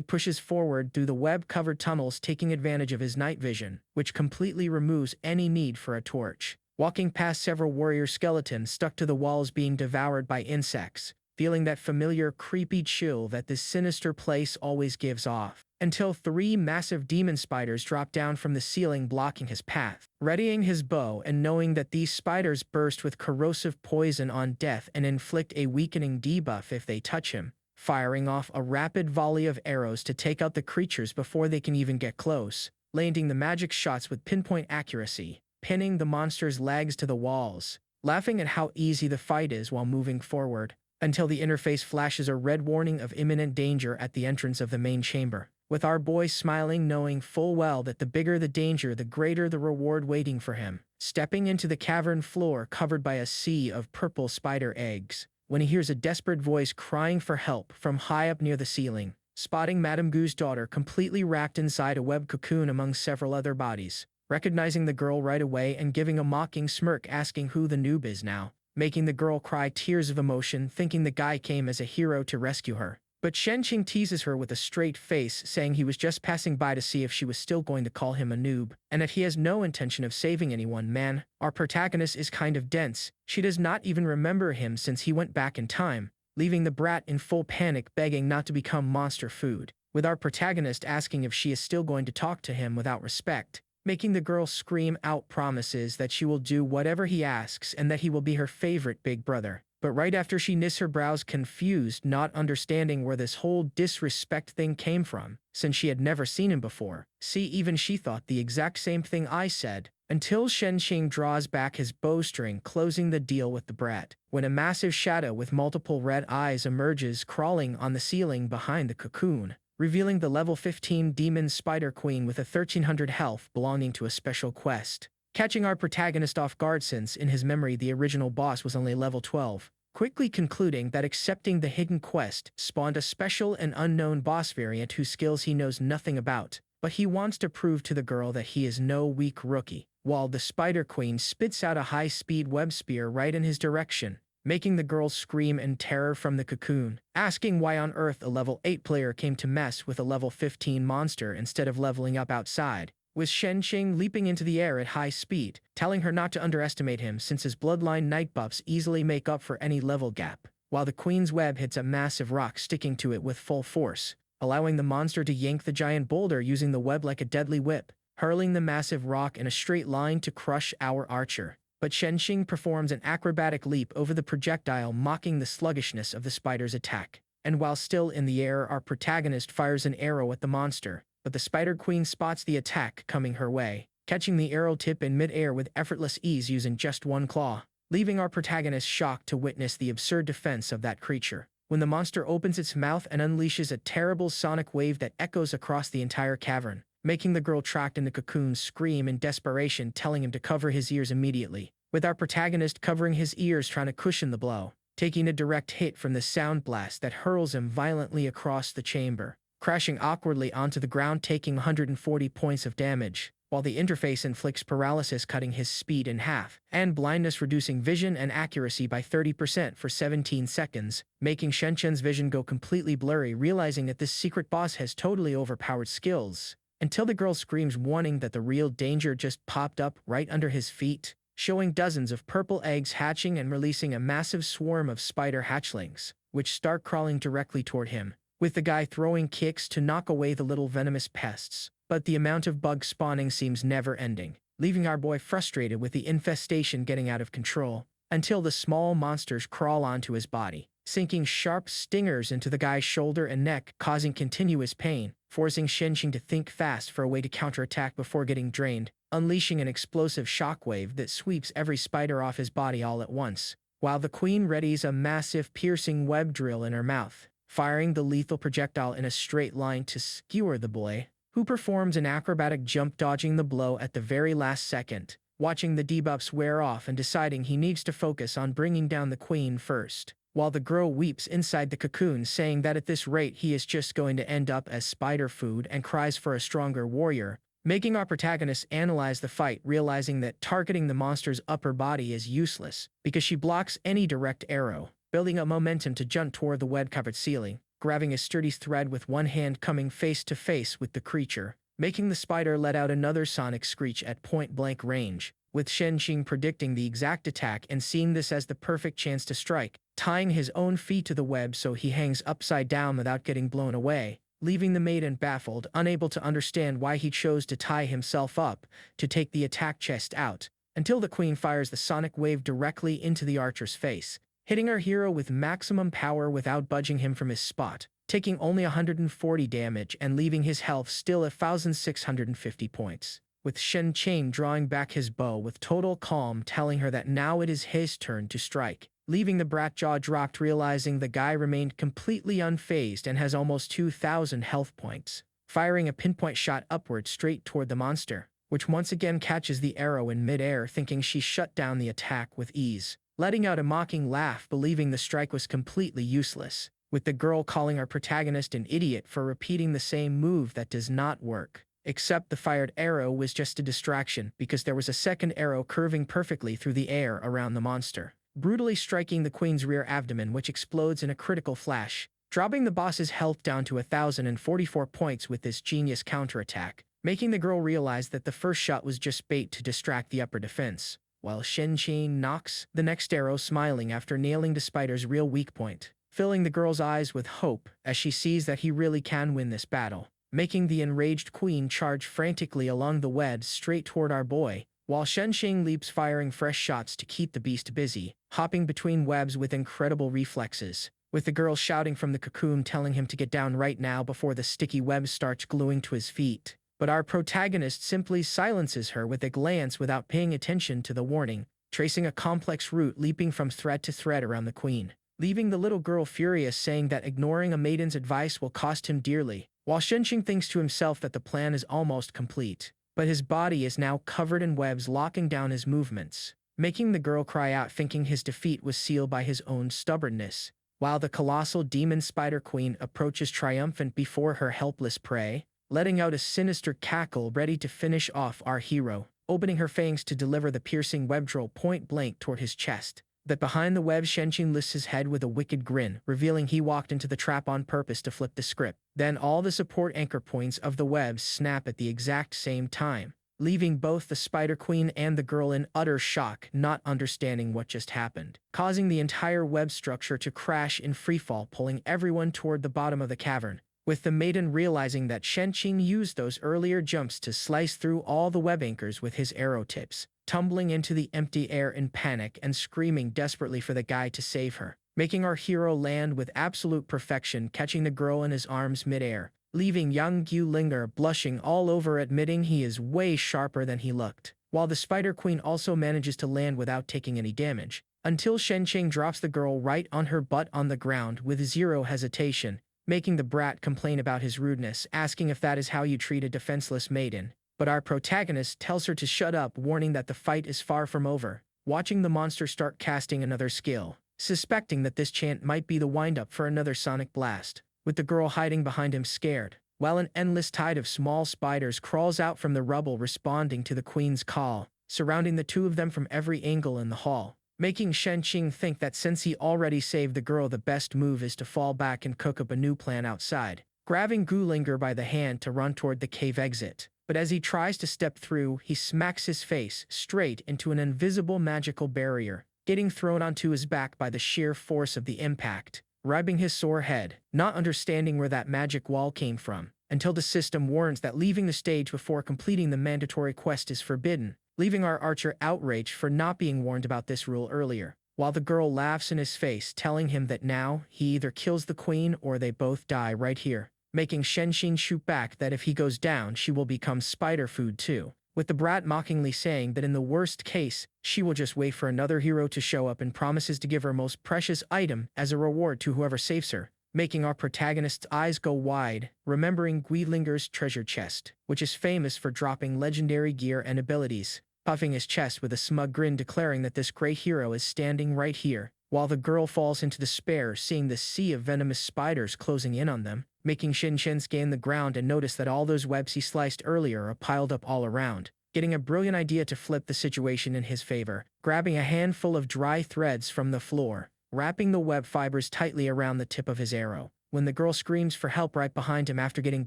pushes forward through the web-covered tunnels, taking advantage of his night vision, which completely removes any need for a torch. Walking past several warrior skeletons stuck to the walls being devoured by insects, feeling that familiar creepy chill that this sinister place always gives off, until 3 massive demon spiders drop down from the ceiling, blocking his path. Readying his bow and knowing that these spiders burst with corrosive poison on death and inflict a weakening debuff if they touch him, firing off a rapid volley of arrows to take out the creatures before they can even get close, landing the magic shots with pinpoint accuracy, pinning the monster's legs to the walls, laughing at how easy the fight is while moving forward, until the interface flashes a red warning of imminent danger at the entrance of the main chamber, with our boy smiling, knowing full well that the bigger the danger, the greater the reward waiting for him, stepping into the cavern floor covered by a sea of purple spider eggs, when he hears a desperate voice crying for help from high up near the ceiling, spotting Madame Gu's daughter completely wrapped inside a web cocoon among several other bodies, recognizing the girl right away and giving a mocking smirk, asking who the noob is now, making the girl cry tears of emotion, thinking the guy came as a hero to rescue her. But Shenqing teases her with a straight face, saying he was just passing by to see if she was still going to call him a noob, and that he has no intention of saving anyone. Man, our protagonist is kind of dense. She does not even remember him since he went back in time, leaving the brat in full panic, begging not to become monster food, with our protagonist asking if she is still going to talk to him without respect, making the girl scream out promises that she will do whatever he asks and that he will be her favorite big brother. But right after she knits her brows, confused, not understanding where this whole disrespect thing came from, since she had never seen him before. See, even she thought the exact same thing I said, until Shenqing draws back his bowstring, closing the deal with the brat, when a massive shadow with multiple red eyes emerges, crawling on the ceiling behind the cocoon, revealing the level 15 demon spider queen with a 1300 health belonging to a special quest, catching our protagonist off guard since in his memory the original boss was only level 12, quickly concluding that accepting the hidden quest spawned a special and unknown boss variant whose skills he knows nothing about, but he wants to prove to the girl that he is no weak rookie, while the Spider Queen spits out a high-speed web spear right in his direction, making the girl scream in terror from the cocoon, asking why on earth a level 8 player came to mess with a level 15 monster instead of leveling up outside, with Shenqing leaping into the air at high speed, telling her not to underestimate him since his bloodline night buffs easily make up for any level gap, while the queen's web hits a massive rock, sticking to it with full force, allowing the monster to yank the giant boulder using the web like a deadly whip, hurling the massive rock in a straight line to crush our archer. But Shenqing performs an acrobatic leap over the projectile, mocking the sluggishness of the spider's attack. And while still in the air, our protagonist fires an arrow at the monster, but the Spider Queen spots the attack coming her way, catching the arrow tip in mid-air with effortless ease using just one claw, leaving our protagonist shocked to witness the absurd defense of that creature, when the monster opens its mouth and unleashes a terrible sonic wave that echoes across the entire cavern, making the girl trapped in the cocoon scream in desperation, telling him to cover his ears immediately, with our protagonist covering his ears trying to cushion the blow, taking a direct hit from the sound blast that hurls him violently across the chamber, crashing awkwardly onto the ground, taking 140 points of damage, while the interface inflicts paralysis, cutting his speed in half, and blindness, reducing vision and accuracy by 30% for 17 seconds, making Shenqing's vision go completely blurry, realizing that this secret boss has totally overpowered skills, until the girl screams, warning that the real danger just popped up right under his feet, showing dozens of purple eggs hatching and releasing a massive swarm of spider hatchlings, which start crawling directly toward him, with the guy throwing kicks to knock away the little venomous pests. But the amount of bug spawning seems never ending, leaving our boy frustrated with the infestation getting out of control, until the small monsters crawl onto his body, sinking sharp stingers into the guy's shoulder and neck, causing continuous pain, forcing Shenqing to think fast for a way to counterattack before getting drained, unleashing an explosive shockwave that sweeps every spider off his body all at once, while the queen readies a massive piercing web drill in her mouth, firing the lethal projectile in a straight line to skewer the boy, who performs an acrobatic jump, dodging the blow at the very last second, watching the debuffs wear off and deciding he needs to focus on bringing down the queen first, while the girl weeps inside the cocoon, saying that at this rate he is just going to end up as spider food, and cries for a stronger warrior, making our protagonist analyze the fight, realizing that targeting the monster's upper body is useless because she blocks any direct arrow, building up momentum to jump toward the web-covered ceiling, grabbing a sturdy thread with one hand, coming face to face with the creature, making the spider let out another sonic screech at point-blank range, with Shenqing predicting the exact attack and seeing this as the perfect chance to strike, tying his own feet to the web so he hangs upside down without getting blown away, leaving the maiden baffled, unable to understand why he chose to tie himself up to take the attack chest out, until the queen fires the sonic wave directly into the archer's face, hitting our hero with maximum power without budging him from his spot, taking only 140 damage and leaving his health still at 1,650 points, with Shen Qing drawing back his bow with total calm, telling her that now it is his turn to strike, leaving the brat jaw dropped, realizing the guy remained completely unfazed and has almost 2,000 health points, firing a pinpoint shot upward straight toward the monster, which once again catches the arrow in midair, thinking she shut down the attack with ease, letting out a mocking laugh, believing the strike was completely useless, with the girl calling our protagonist an idiot for repeating the same move that does not work. Except the fired arrow was just a distraction because there was a second arrow curving perfectly through the air around the monster, brutally striking the queen's rear abdomen, which explodes in a critical flash, dropping the boss's health down to 1,044 points with this genius counterattack, making the girl realize that the first shot was just bait to distract the upper defense, while Shen Qing knocks the next arrow, smiling after nailing the spider's real weak point, filling the girl's eyes with hope as she sees that he really can win this battle, making the enraged queen charge frantically along the web straight toward our boy, while Shen Qing leaps, firing fresh shots to keep the beast busy, hopping between webs with incredible reflexes, with the girl shouting from the cocoon telling him to get down right now before the sticky web starts gluing to his feet. But our protagonist simply silences her with a glance without paying attention to the warning, tracing a complex route leaping from thread to thread around the queen, leaving the little girl furious, saying that ignoring a maiden's advice will cost him dearly, while Shenqing thinks to himself that the plan is almost complete, but his body is now covered in webs locking down his movements, making the girl cry out, thinking his defeat was sealed by his own stubbornness, while the colossal demon spider queen approaches triumphant before her helpless prey, letting out a sinister cackle ready to finish off our hero, opening her fangs to deliver the piercing web drill point blank toward his chest. That behind the web, Shenqing lifts his head with a wicked grin, revealing he walked into the trap on purpose to flip the script. Then all the support anchor points of the webs snap at the exact same time, leaving both the spider queen and the girl in utter shock, not understanding what just happened, causing the entire web structure to crash in freefall, pulling everyone toward the bottom of the cavern, with the maiden realizing that Shenqing used those earlier jumps to slice through all the web anchors with his arrow tips, tumbling into the empty air in panic and screaming desperately for the guy to save her, making our hero land with absolute perfection, catching the girl in his arms midair, leaving Yang Gulinger blushing all over, admitting he is way sharper than he looked, while the spider queen also manages to land without taking any damage, until Shenqing drops the girl right on her butt on the ground with zero hesitation, making the brat complain about his rudeness, asking if that is how you treat a defenseless maiden. But our protagonist tells her to shut up, warning that the fight is far from over, watching the monster start casting another skill, suspecting that this chant might be the wind-up for another sonic blast, with the girl hiding behind him scared, while an endless tide of small spiders crawls out from the rubble responding to the queen's call, surrounding the two of them from every angle in the hall, making Shenqing think that since he already saved the girl, the best move is to fall back and cook up a new plan outside, grabbing Gulinger by the hand to run toward the cave exit. But as he tries to step through, he smacks his face straight into an invisible magical barrier, getting thrown onto his back by the sheer force of the impact, rubbing his sore head, not understanding where that magic wall came from, until the system warns that leaving the stage before completing the mandatory quest is forbidden, leaving our archer outraged for not being warned about this rule earlier, while the girl laughs in his face, telling him that now he either kills the queen or they both die right here, making Shenqing shoot back that if he goes down, she will become spider food too, with the brat mockingly saying that in the worst case, she will just wait for another hero to show up and promises to give her most precious item as a reward to whoever saves her, making our protagonist's eyes go wide, remembering Guidlinger's treasure chest, which is famous for dropping legendary gear and abilities, puffing his chest with a smug grin, declaring that this great hero is standing right here, while the girl falls into despair seeing the sea of venomous spiders closing in on them, making Shin scan the ground and notice that all those webs he sliced earlier are piled up all around. Getting a brilliant idea to flip the situation in his favor, grabbing a handful of dry threads from the floor, wrapping the web fibers tightly around the tip of his arrow. When the girl screams for help right behind him after getting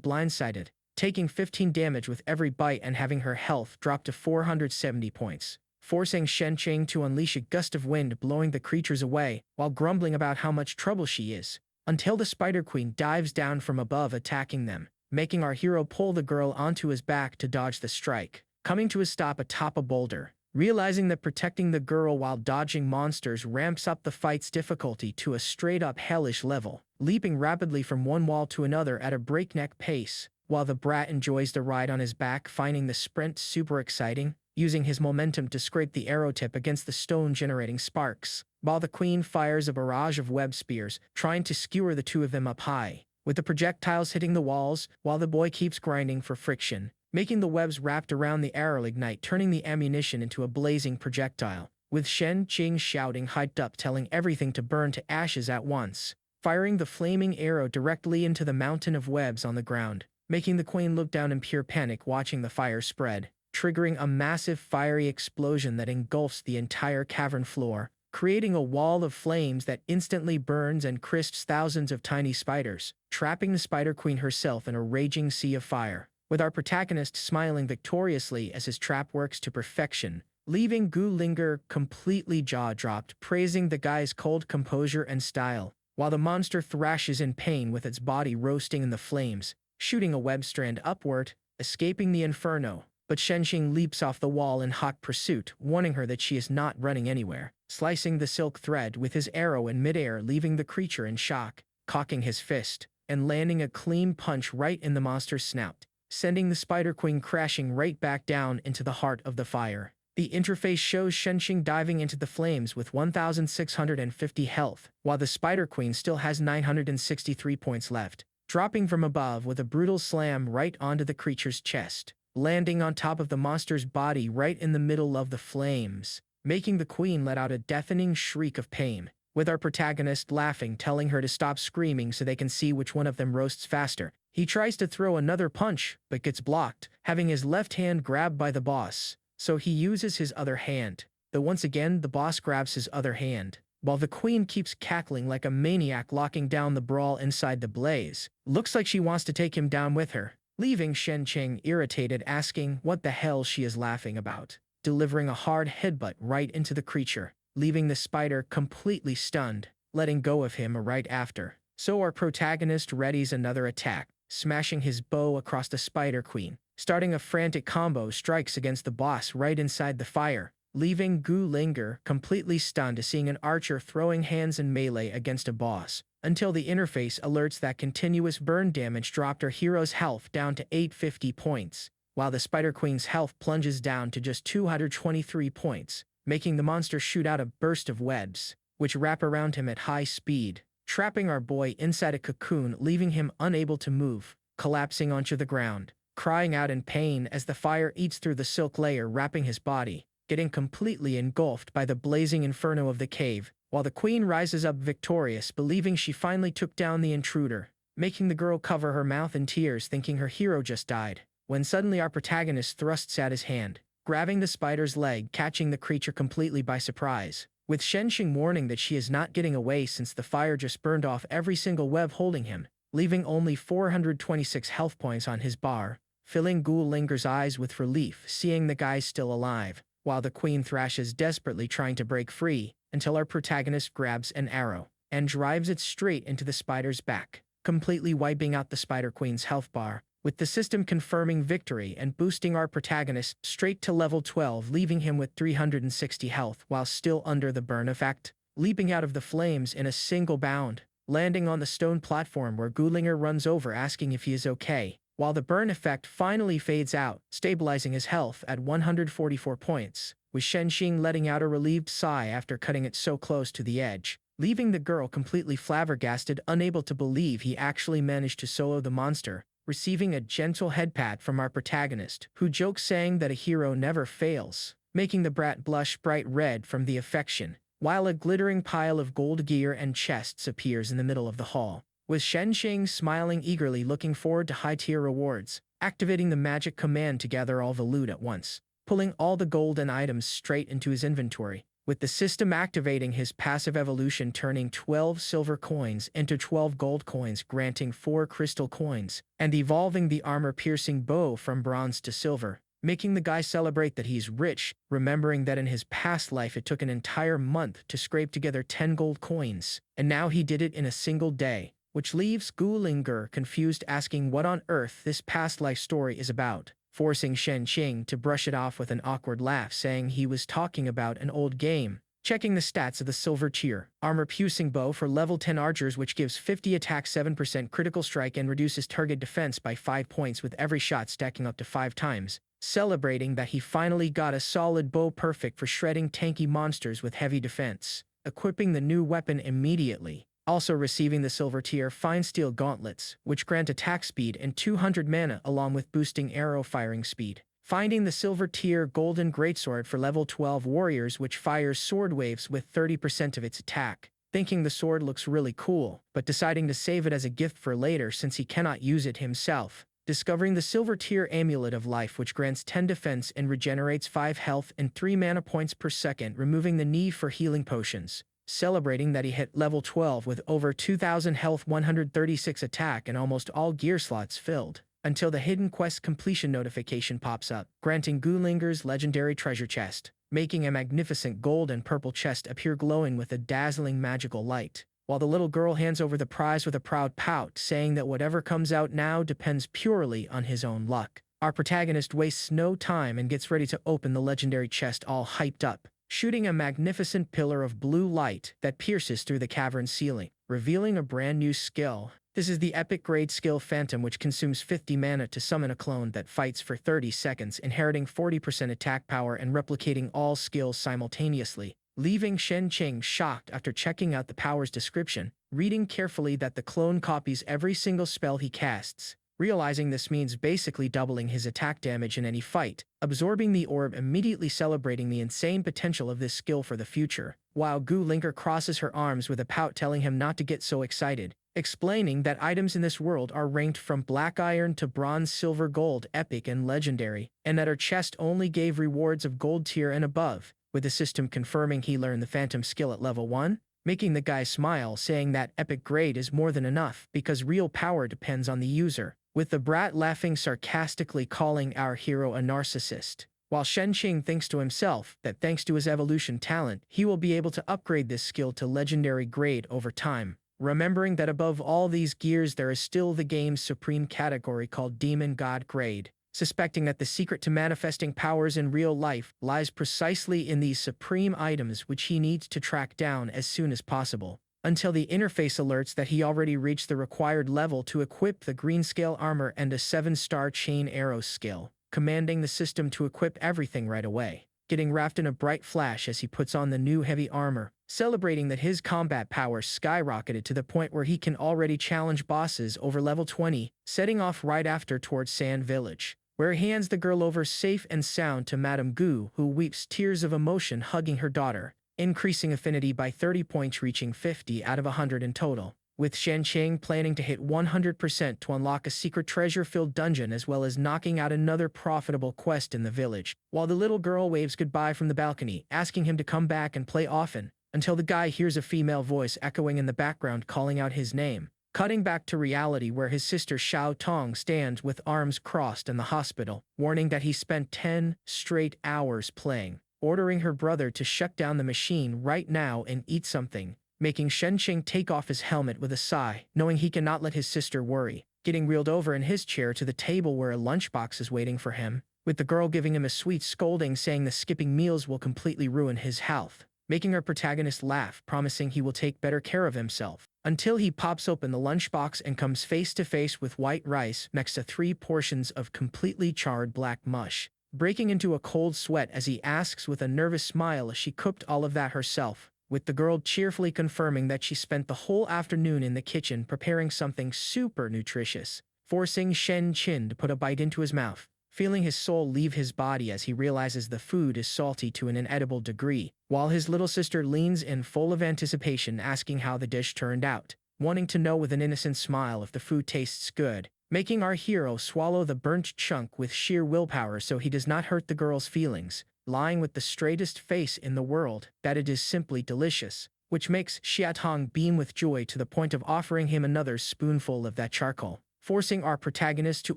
blindsided, taking 15 damage with every bite and having her health drop to 470 points, forcing Shen to unleash a gust of wind blowing the creatures away while grumbling about how much trouble she is, until the Spider Queen dives down from above attacking them, making our hero pull the girl onto his back to dodge the strike, coming to a stop atop a boulder. Realizing that protecting the girl while dodging monsters ramps up the fight's difficulty to a straight-up hellish level, leaping rapidly from one wall to another at a breakneck pace, while the brat enjoys the ride on his back, finding the sprint super exciting, using his momentum to scrape the arrow tip against the stone generating sparks, while the queen fires a barrage of web spears, trying to skewer the two of them up high, with the projectiles hitting the walls, while the boy keeps grinding for friction, making the webs wrapped around the arrow ignite, turning the ammunition into a blazing projectile, with Shen shouting hyped up, telling everything to burn to ashes at once, firing the flaming arrow directly into the mountain of webs on the ground, making the queen look down in pure panic watching the fire spread, triggering a massive fiery explosion that engulfs the entire cavern floor, creating a wall of flames that instantly burns and crisps thousands of tiny spiders, trapping the Spider Queen herself in a raging sea of fire, with our protagonist smiling victoriously as his trap works to perfection, leaving Linger completely jaw-dropped, praising the guy's cold composure and style, while the monster thrashes in pain with its body roasting in the flames, shooting a web strand upward, escaping the inferno. But Shenxing leaps off the wall in hot pursuit, warning her that she is not running anywhere, slicing the silk thread with his arrow in midair, leaving the creature in shock, cocking his fist, and landing a clean punch right in the monster's snout, sending the Spider Queen crashing right back down into the heart of the fire. The interface shows Shenxing diving into the flames with 1,650 health, while the Spider Queen still has 963 points left, dropping from above with a brutal slam right onto the creature's chest, landing on top of the monster's body right in the middle of the flames, making the queen let out a deafening shriek of pain, with our protagonist laughing, telling her to stop screaming so they can see which one of them roasts faster. He tries to throw another punch, but gets blocked, having his left hand grabbed by the boss, so he uses his other hand, though once again the boss grabs his other hand, while the queen keeps cackling like a maniac, locking down the brawl inside the blaze. Looks like she wants to take him down with her, leaving Shenxing irritated, asking what the hell she is laughing about, delivering a hard headbutt right into the creature, leaving the spider completely stunned, letting go of him right after. So our protagonist readies another attack, smashing his bow across the Spider Queen, starting a frantic combo strikes against the boss right inside the fire, leaving Linger completely stunned, seeing an archer throwing hands in melee against a boss, until the interface alerts that continuous burn damage dropped our hero's health down to 850 points, while the Spider Queen's health plunges down to just 223 points, making the monster shoot out a burst of webs, which wrap around him at high speed, trapping our boy inside a cocoon, leaving him unable to move, collapsing onto the ground, crying out in pain as the fire eats through the silk layer wrapping his body, getting completely engulfed by the blazing inferno of the cave, while the queen rises up victorious, believing she finally took down the intruder, making the girl cover her mouth in tears, thinking her hero just died, when suddenly our protagonist thrusts at his hand, grabbing the spider's leg, catching the creature completely by surprise, with Shenxing warning that she is not getting away since the fire just burned off every single web holding him, leaving only 426 health points on his bar, filling Linger's eyes with relief seeing the guy still alive, while the queen thrashes desperately trying to break free, until our protagonist grabs an arrow and drives it straight into the spider's back, completely wiping out the Spider Queen's health bar, with the system confirming victory and boosting our protagonist straight to level 12, leaving him with 360 health while still under the burn effect, leaping out of the flames in a single bound, landing on the stone platform where Linger runs over asking if he is okay, while the burn effect finally fades out, stabilizing his health at 144 points, with Shenxing letting out a relieved sigh after cutting it so close to the edge, leaving the girl completely flabbergasted, unable to believe he actually managed to solo the monster, receiving a gentle head pat from our protagonist, who jokes saying that a hero never fails, making the brat blush bright red from the affection, while a glittering pile of gold gear and chests appears in the middle of the hall, with Shenxing smiling eagerly looking forward to high-tier rewards, activating the magic command to gather all the loot at once, pulling all the golden items straight into his inventory, with the system activating his passive evolution turning 12 silver coins into 12 gold coins granting 4 crystal coins, and evolving the armor-piercing bow from bronze to silver, making the guy celebrate that he's rich, remembering that in his past life it took an entire month to scrape together 10 gold coins, and now he did it in a single day, which leaves Gulinger confused asking what on earth this past life story is about, forcing Shenxing to brush it off with an awkward laugh saying he was talking about an old game. Checking the stats of the silver tier, armor-piercing bow for level 10 archers which gives 50 attack 7% critical strike and reduces target defense by 5 points with every shot stacking up to 5 times, celebrating that he finally got a solid bow perfect for shredding tanky monsters with heavy defense, equipping the new weapon immediately. Also receiving the silver tier fine steel gauntlets, which grant attack speed and 200 mana along with boosting arrow firing speed. Finding the silver tier golden greatsword for level 12 warriors which fires sword waves with 30% of its attack. Thinking the sword looks really cool, but deciding to save it as a gift for later since he cannot use it himself. Discovering the silver tier amulet of life which grants 10 defense and regenerates 5 health and 3 mana points per second, removing the need for healing potions. Celebrating that he hit level 12 with over 2000 health, 136 attack and almost all gear slots filled, until the hidden quest completion notification pops up, granting Gulinger's legendary treasure chest, making a magnificent gold and purple chest appear glowing with a dazzling magical light, while the little girl hands over the prize with a proud pout saying that whatever comes out now depends purely on his own luck. Our protagonist wastes no time and gets ready to open the legendary chest all hyped up, shooting a magnificent pillar of blue light that pierces through the cavern ceiling, revealing a brand new skill. This is the epic grade skill Phantom which consumes 50 mana to summon a clone that fights for 30 seconds, inheriting 40% attack power and replicating all skills simultaneously, leaving Shenxing shocked after checking out the power's description, reading carefully that the clone copies every single spell he casts, realizing this means basically doubling his attack damage in any fight, absorbing the orb immediately celebrating the insane potential of this skill for the future, while Gulinker crosses her arms with a pout telling him not to get so excited, explaining that items in this world are ranked from black iron to bronze, silver, gold, epic, and legendary, and that her chest only gave rewards of gold tier and above, with the system confirming he learned the Phantom skill at level 1, making the guy smile saying that epic grade is more than enough because real power depends on the user, with the brat laughing sarcastically calling our hero a narcissist, while Shenxing thinks to himself that thanks to his evolution talent, he will be able to upgrade this skill to legendary grade over time, remembering that above all these gears there is still the game's supreme category called Demon God Grade, suspecting that the secret to manifesting powers in real life lies precisely in these supreme items which he needs to track down as soon as possible, until the interface alerts that he already reached the required level to equip the green scale armor and a 7-star chain arrow skill, commanding the system to equip everything right away, getting wrapped in a bright flash as he puts on the new heavy armor, celebrating that his combat power skyrocketed to the point where he can already challenge bosses over level 20, setting off right after towards Sand Village, where he hands the girl over safe and sound to Madame Gu, who weeps tears of emotion hugging her daughter, increasing affinity by 30 points reaching 50 out of 100 in total, with Shenxing planning to hit 100% to unlock a secret treasure-filled dungeon as well as knocking out another profitable quest in the village, while the little girl waves goodbye from the balcony, asking him to come back and play often, until the guy hears a female voice echoing in the background calling out his name, cutting back to reality where his sister Xiao Tong stands with arms crossed in the hospital, warning that he spent 10 straight hours playing, ordering her brother to shut down the machine right now and eat something, making Shenxing take off his helmet with a sigh, knowing he cannot let his sister worry, getting reeled over in his chair to the table where a lunchbox is waiting for him, with the girl giving him a sweet scolding saying the skipping meals will completely ruin his health, making our protagonist laugh, promising he will take better care of himself, until he pops open the lunchbox and comes face to face with white rice next to 3 portions of completely charred black mush, breaking into a cold sweat as he asks with a nervous smile if she cooked all of that herself, with the girl cheerfully confirming that she spent the whole afternoon in the kitchen preparing something super nutritious, forcing Shen Qin to put a bite into his mouth, feeling his soul leave his body as he realizes the food is salty to an inedible degree, while his little sister leans in full of anticipation asking how the dish turned out, wanting to know with an innocent smile if the food tastes good, making our hero swallow the burnt chunk with sheer willpower so he does not hurt the girl's feelings, lying with the straightest face in the world that it is simply delicious, which makes Xiaotong beam with joy to the point of offering him another spoonful of that charcoal, forcing our protagonist to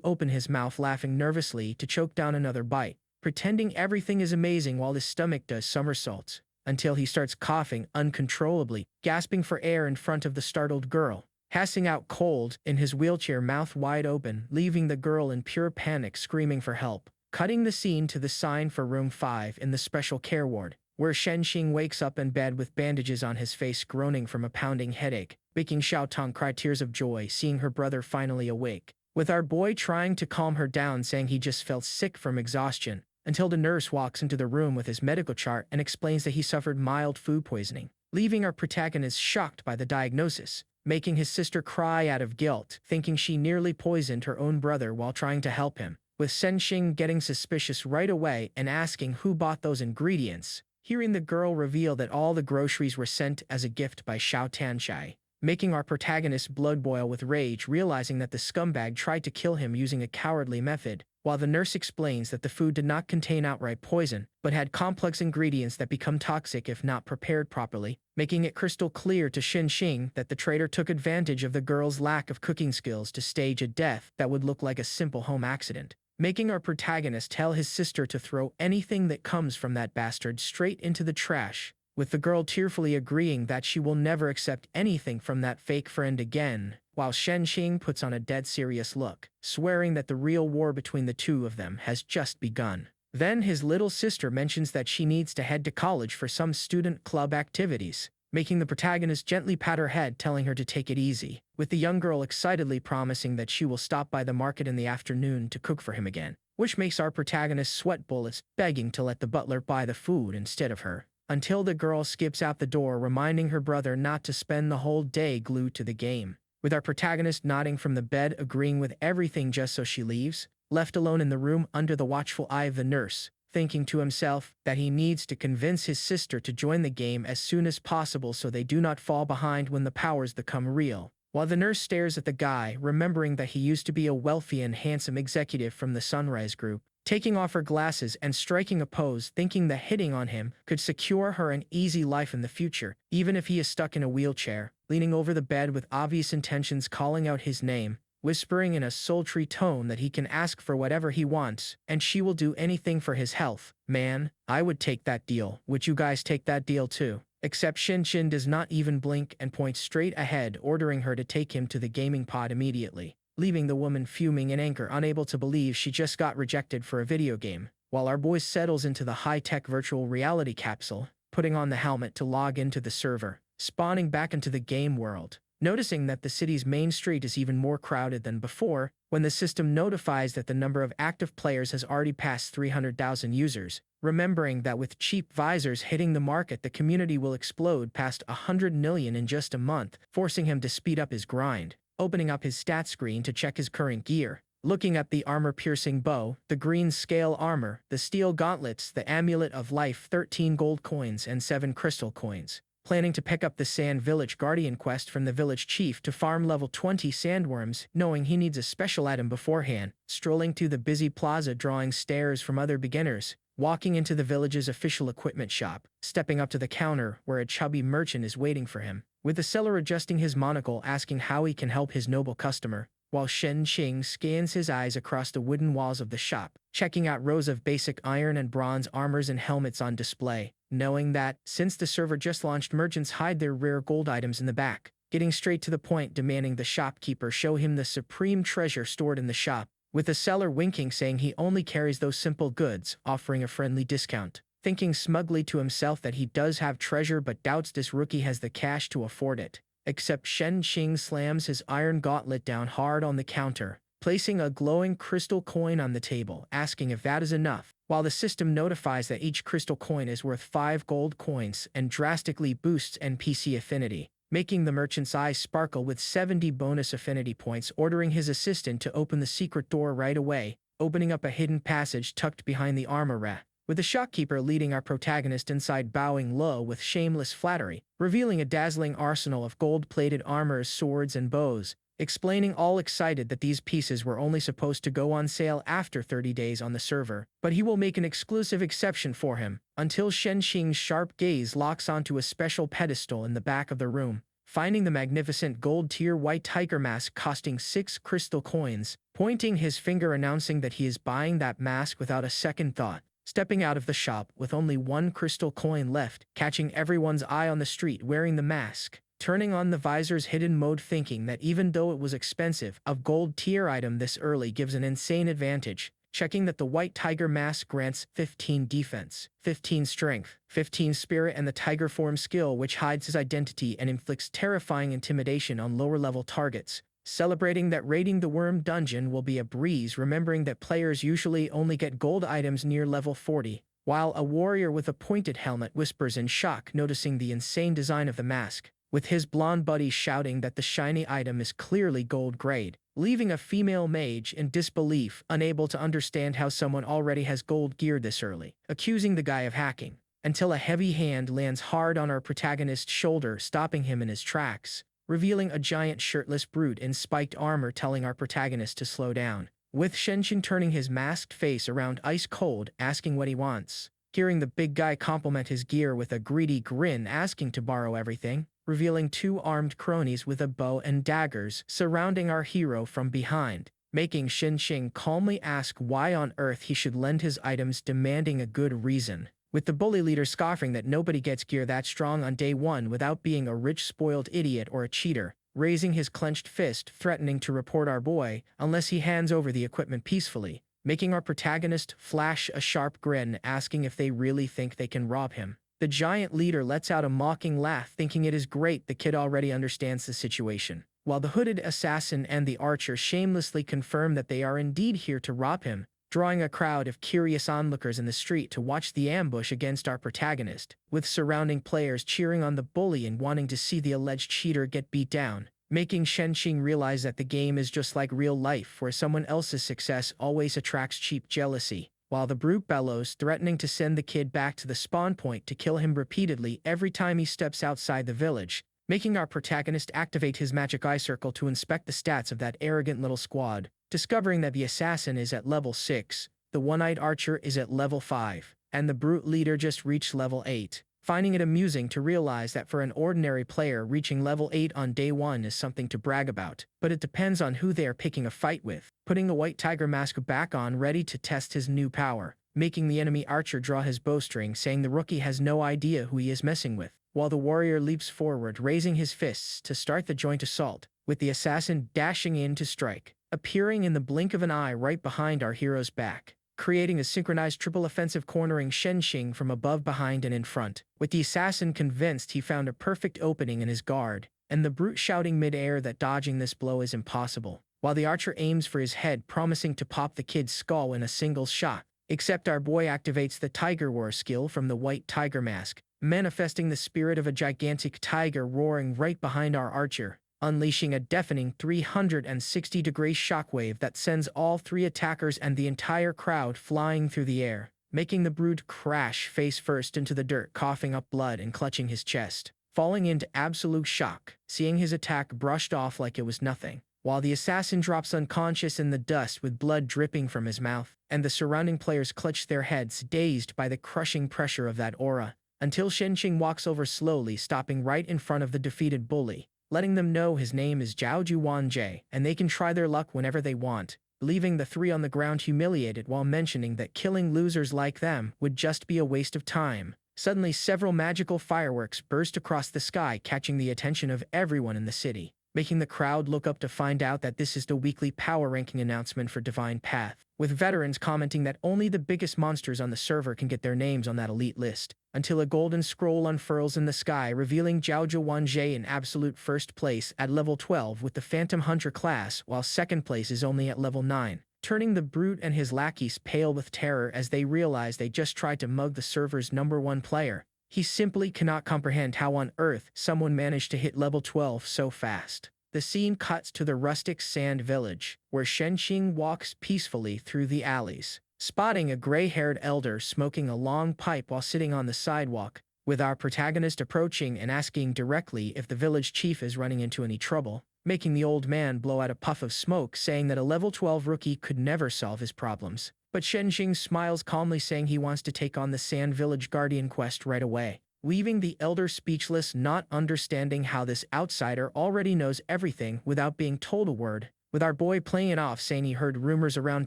open his mouth laughing nervously to choke down another bite, pretending everything is amazing while his stomach does somersaults, until he starts coughing uncontrollably, gasping for air in front of the startled girl, passing out cold in his wheelchair mouth wide open, leaving the girl in pure panic screaming for help. Cutting the scene to the sign for room 5 in the special care ward, where Shenxing wakes up in bed with bandages on his face groaning from a pounding headache, making Xiaotong cry tears of joy seeing her brother finally awake, with our boy trying to calm her down saying he just felt sick from exhaustion, until the nurse walks into the room with his medical chart and explains that he suffered mild food poisoning, leaving our protagonist shocked by the diagnosis, making his sister cry out of guilt, thinking she nearly poisoned her own brother while trying to help him, with Shenxing getting suspicious right away and asking who bought those ingredients, hearing the girl reveal that all the groceries were sent as a gift by Xiao Tanshai, making our protagonist blood boil with rage realizing that the scumbag tried to kill him using a cowardly method, while the nurse explains that the food did not contain outright poison, but had complex ingredients that become toxic if not prepared properly, making it crystal clear to Shenxing that the traitor took advantage of the girl's lack of cooking skills to stage a death that would look like a simple home accident, making our protagonist tell his sister to throw anything that comes from that bastard straight into the trash, with the girl tearfully agreeing that she will never accept anything from that fake friend again, while Shenxing puts on a dead serious look, swearing that the real war between the two of them has just begun. Then his little sister mentions that she needs to head to college for some student club activities, making the protagonist gently pat her head telling her to take it easy, with the young girl excitedly promising that she will stop by the market in the afternoon to cook for him again, which makes our protagonist sweat bullets, begging to let the butler buy the food instead of her, until the girl skips out the door reminding her brother not to spend the whole day glued to the game, with our protagonist nodding from the bed agreeing with everything just so she leaves, left alone in the room under the watchful eye of the nurse, thinking to himself that he needs to convince his sister to join the game as soon as possible so they do not fall behind when the powers become real, while the nurse stares at the guy, remembering that he used to be a wealthy and handsome executive from the Sunrise Group, taking off her glasses and striking a pose thinking that hitting on him could secure her an easy life in the future, even if he is stuck in a wheelchair, leaning over the bed with obvious intentions calling out his name, whispering in a sultry tone that he can ask for whatever he wants, and she will do anything for his health. Man, I would take that deal. Would you guys take that deal too? Except Shin does not even blink and points straight ahead, ordering her to take him to the gaming pod immediately, leaving the woman fuming in anger, unable to believe she just got rejected for a video game, while our boy settles into the high-tech virtual reality capsule, putting on the helmet to log into the server, spawning back into the game world, noticing that the city's main street is even more crowded than before, when the system notifies that the number of active players has already passed 300,000 users, remembering that with cheap visors hitting the market the community will explode past 100 million in just a month, forcing him to speed up his grind, opening up his stat screen to check his current gear, looking at the armor-piercing bow, the green scale armor, the steel gauntlets, the amulet of life, 13 gold coins and 7 crystal coins, planning to pick up the Sand Village Guardian quest from the village chief to farm level 20 sandworms, knowing he needs a special item beforehand, strolling to the busy plaza drawing stares from other beginners, walking into the village's official equipment shop, stepping up to the counter where a chubby merchant is waiting for him, with the seller adjusting his monocle asking how he can help his noble customer, while Shenxing scans his eyes across the wooden walls of the shop, checking out rows of basic iron and bronze armors and helmets on display, knowing that, since the server just launched, merchants hide their rare gold items in the back, getting straight to the point demanding the shopkeeper show him the supreme treasure stored in the shop, with the seller winking saying he only carries those simple goods, offering a friendly discount, thinking smugly to himself that he does have treasure but doubts this rookie has the cash to afford it. Except Shenxing slams his iron gauntlet down hard on the counter, placing a glowing crystal coin on the table, asking if that is enough, while the system notifies that each crystal coin is worth 5 gold coins and drastically boosts NPC affinity, making the merchant's eyes sparkle with 70 bonus affinity points, ordering his assistant to open the secret door right away, opening up a hidden passage tucked behind the armor rack, with the shopkeeper leading our protagonist inside, bowing low with shameless flattery, revealing a dazzling arsenal of gold-plated armors, swords, and bows, explaining all excited that these pieces were only supposed to go on sale after 30 days on the server, but he will make an exclusive exception for him, until Shenxing's sharp gaze locks onto a special pedestal in the back of the room, finding the magnificent gold-tier white tiger mask costing 6 crystal coins, pointing his finger announcing that he is buying that mask without a second thought. Stepping out of the shop with only 1 crystal coin left, catching everyone's eye on the street wearing the mask, turning on the visor's hidden mode, thinking that even though it was expensive, a gold tier item this early gives an insane advantage, checking that the white tiger mask grants 15 defense, 15 strength, 15 spirit, and the tiger form skill which hides his identity and inflicts terrifying intimidation on lower level targets. Celebrating that raiding the worm dungeon will be a breeze, remembering that players usually only get gold items near level 40, while a warrior with a pointed helmet whispers in shock, noticing the insane design of the mask, with his blonde buddy shouting that the shiny item is clearly gold grade, leaving a female mage in disbelief, unable to understand how someone already has gold gear this early, accusing the guy of hacking, until a heavy hand lands hard on our protagonist's shoulder, stopping him in his tracks, revealing a giant shirtless brute in spiked armor, telling our protagonist to slow down, with Shenxing turning his masked face around ice cold, asking what he wants, hearing the big guy compliment his gear with a greedy grin, asking to borrow everything, revealing 2 armed cronies with a bow and daggers surrounding our hero from behind, making Shenxing calmly ask why on earth he should lend his items, demanding a good reason, with the bully leader scoffing that nobody gets gear that strong on day 1 without being a rich spoiled idiot or a cheater, raising his clenched fist, threatening to report our boy unless he hands over the equipment peacefully, making our protagonist flash a sharp grin, asking if they really think they can rob him. The giant leader lets out a mocking laugh, thinking it is great the kid already understands the situation, while the hooded assassin and the archer shamelessly confirm that they are indeed here to rob him, drawing a crowd of curious onlookers in the street to watch the ambush against our protagonist, with surrounding players cheering on the bully and wanting to see the alleged cheater get beat down, making Shenxing realize that the game is just like real life, where someone else's success always attracts cheap jealousy, while the brute bellows, threatening to send the kid back to the spawn point to kill him repeatedly every time he steps outside the village, making our protagonist activate his magic eye circle to inspect the stats of that arrogant little squad, discovering that the assassin is at level 6, the one-eyed archer is at level 5, and the brute leader just reached level 8, finding it amusing to realize that for an ordinary player, reaching level 8 on day 1 is something to brag about, but it depends on who they are picking a fight with, putting the white tiger mask back on, ready to test his new power, making the enemy archer draw his bowstring, saying the rookie has no idea who he is messing with, while the warrior leaps forward, raising his fists to start the joint assault, with the assassin dashing in to strike, appearing in the blink of an eye right behind our hero's back, creating a synchronized triple offensive, cornering Shenxing from above, behind, and in front, with the assassin convinced he found a perfect opening in his guard, and the brute shouting mid-air that dodging this blow is impossible, while the archer aims for his head, promising to pop the kid's skull in a single shot, except our boy activates the Tiger Roar skill from the white tiger mask, manifesting the spirit of a gigantic tiger roaring right behind our archer, unleashing a deafening 360-degree shockwave that sends all 3 attackers and the entire crowd flying through the air, making the brute crash face first into the dirt, coughing up blood and clutching his chest, falling into absolute shock, seeing his attack brushed off like it was nothing, while the assassin drops unconscious in the dust with blood dripping from his mouth, and the surrounding players clutch their heads, dazed by the crushing pressure of that aura, until Shenxing walks over slowly, stopping right in front of the defeated bully, letting them know his name is Zhaoju Wanjie, and they can try their luck whenever they want, leaving the 3 on the ground humiliated while mentioning that killing losers like them would just be a waste of time. Suddenly, several magical fireworks burst across the sky, catching the attention of everyone in the city, making the crowd look up to find out that this is the weekly power ranking announcement for Divine Path, with veterans commenting that only the biggest monsters on the server can get their names on that elite list, until a golden scroll unfurls in the sky, revealing Zhaoju Wanjie in absolute first place at level 12 with the Phantom Hunter class, while second place is only at level 9, turning the brute and his lackeys pale with terror as they realize they just tried to mug the server's #1 player. He simply cannot comprehend how on earth someone managed to hit level 12 so fast. The scene cuts to the rustic sand village, where Shenxing walks peacefully through the alleys, spotting a gray-haired elder smoking a long pipe while sitting on the sidewalk, with our protagonist approaching and asking directly if the village chief is running into any trouble, making the old man blow out a puff of smoke, saying that a level 12 rookie could never solve his problems. But Shenxing smiles calmly, saying he wants to take on the Sand Village Guardian quest right away, leaving the elder speechless, not understanding how this outsider already knows everything without being told a word, with our boy playing it off, saying he heard rumors around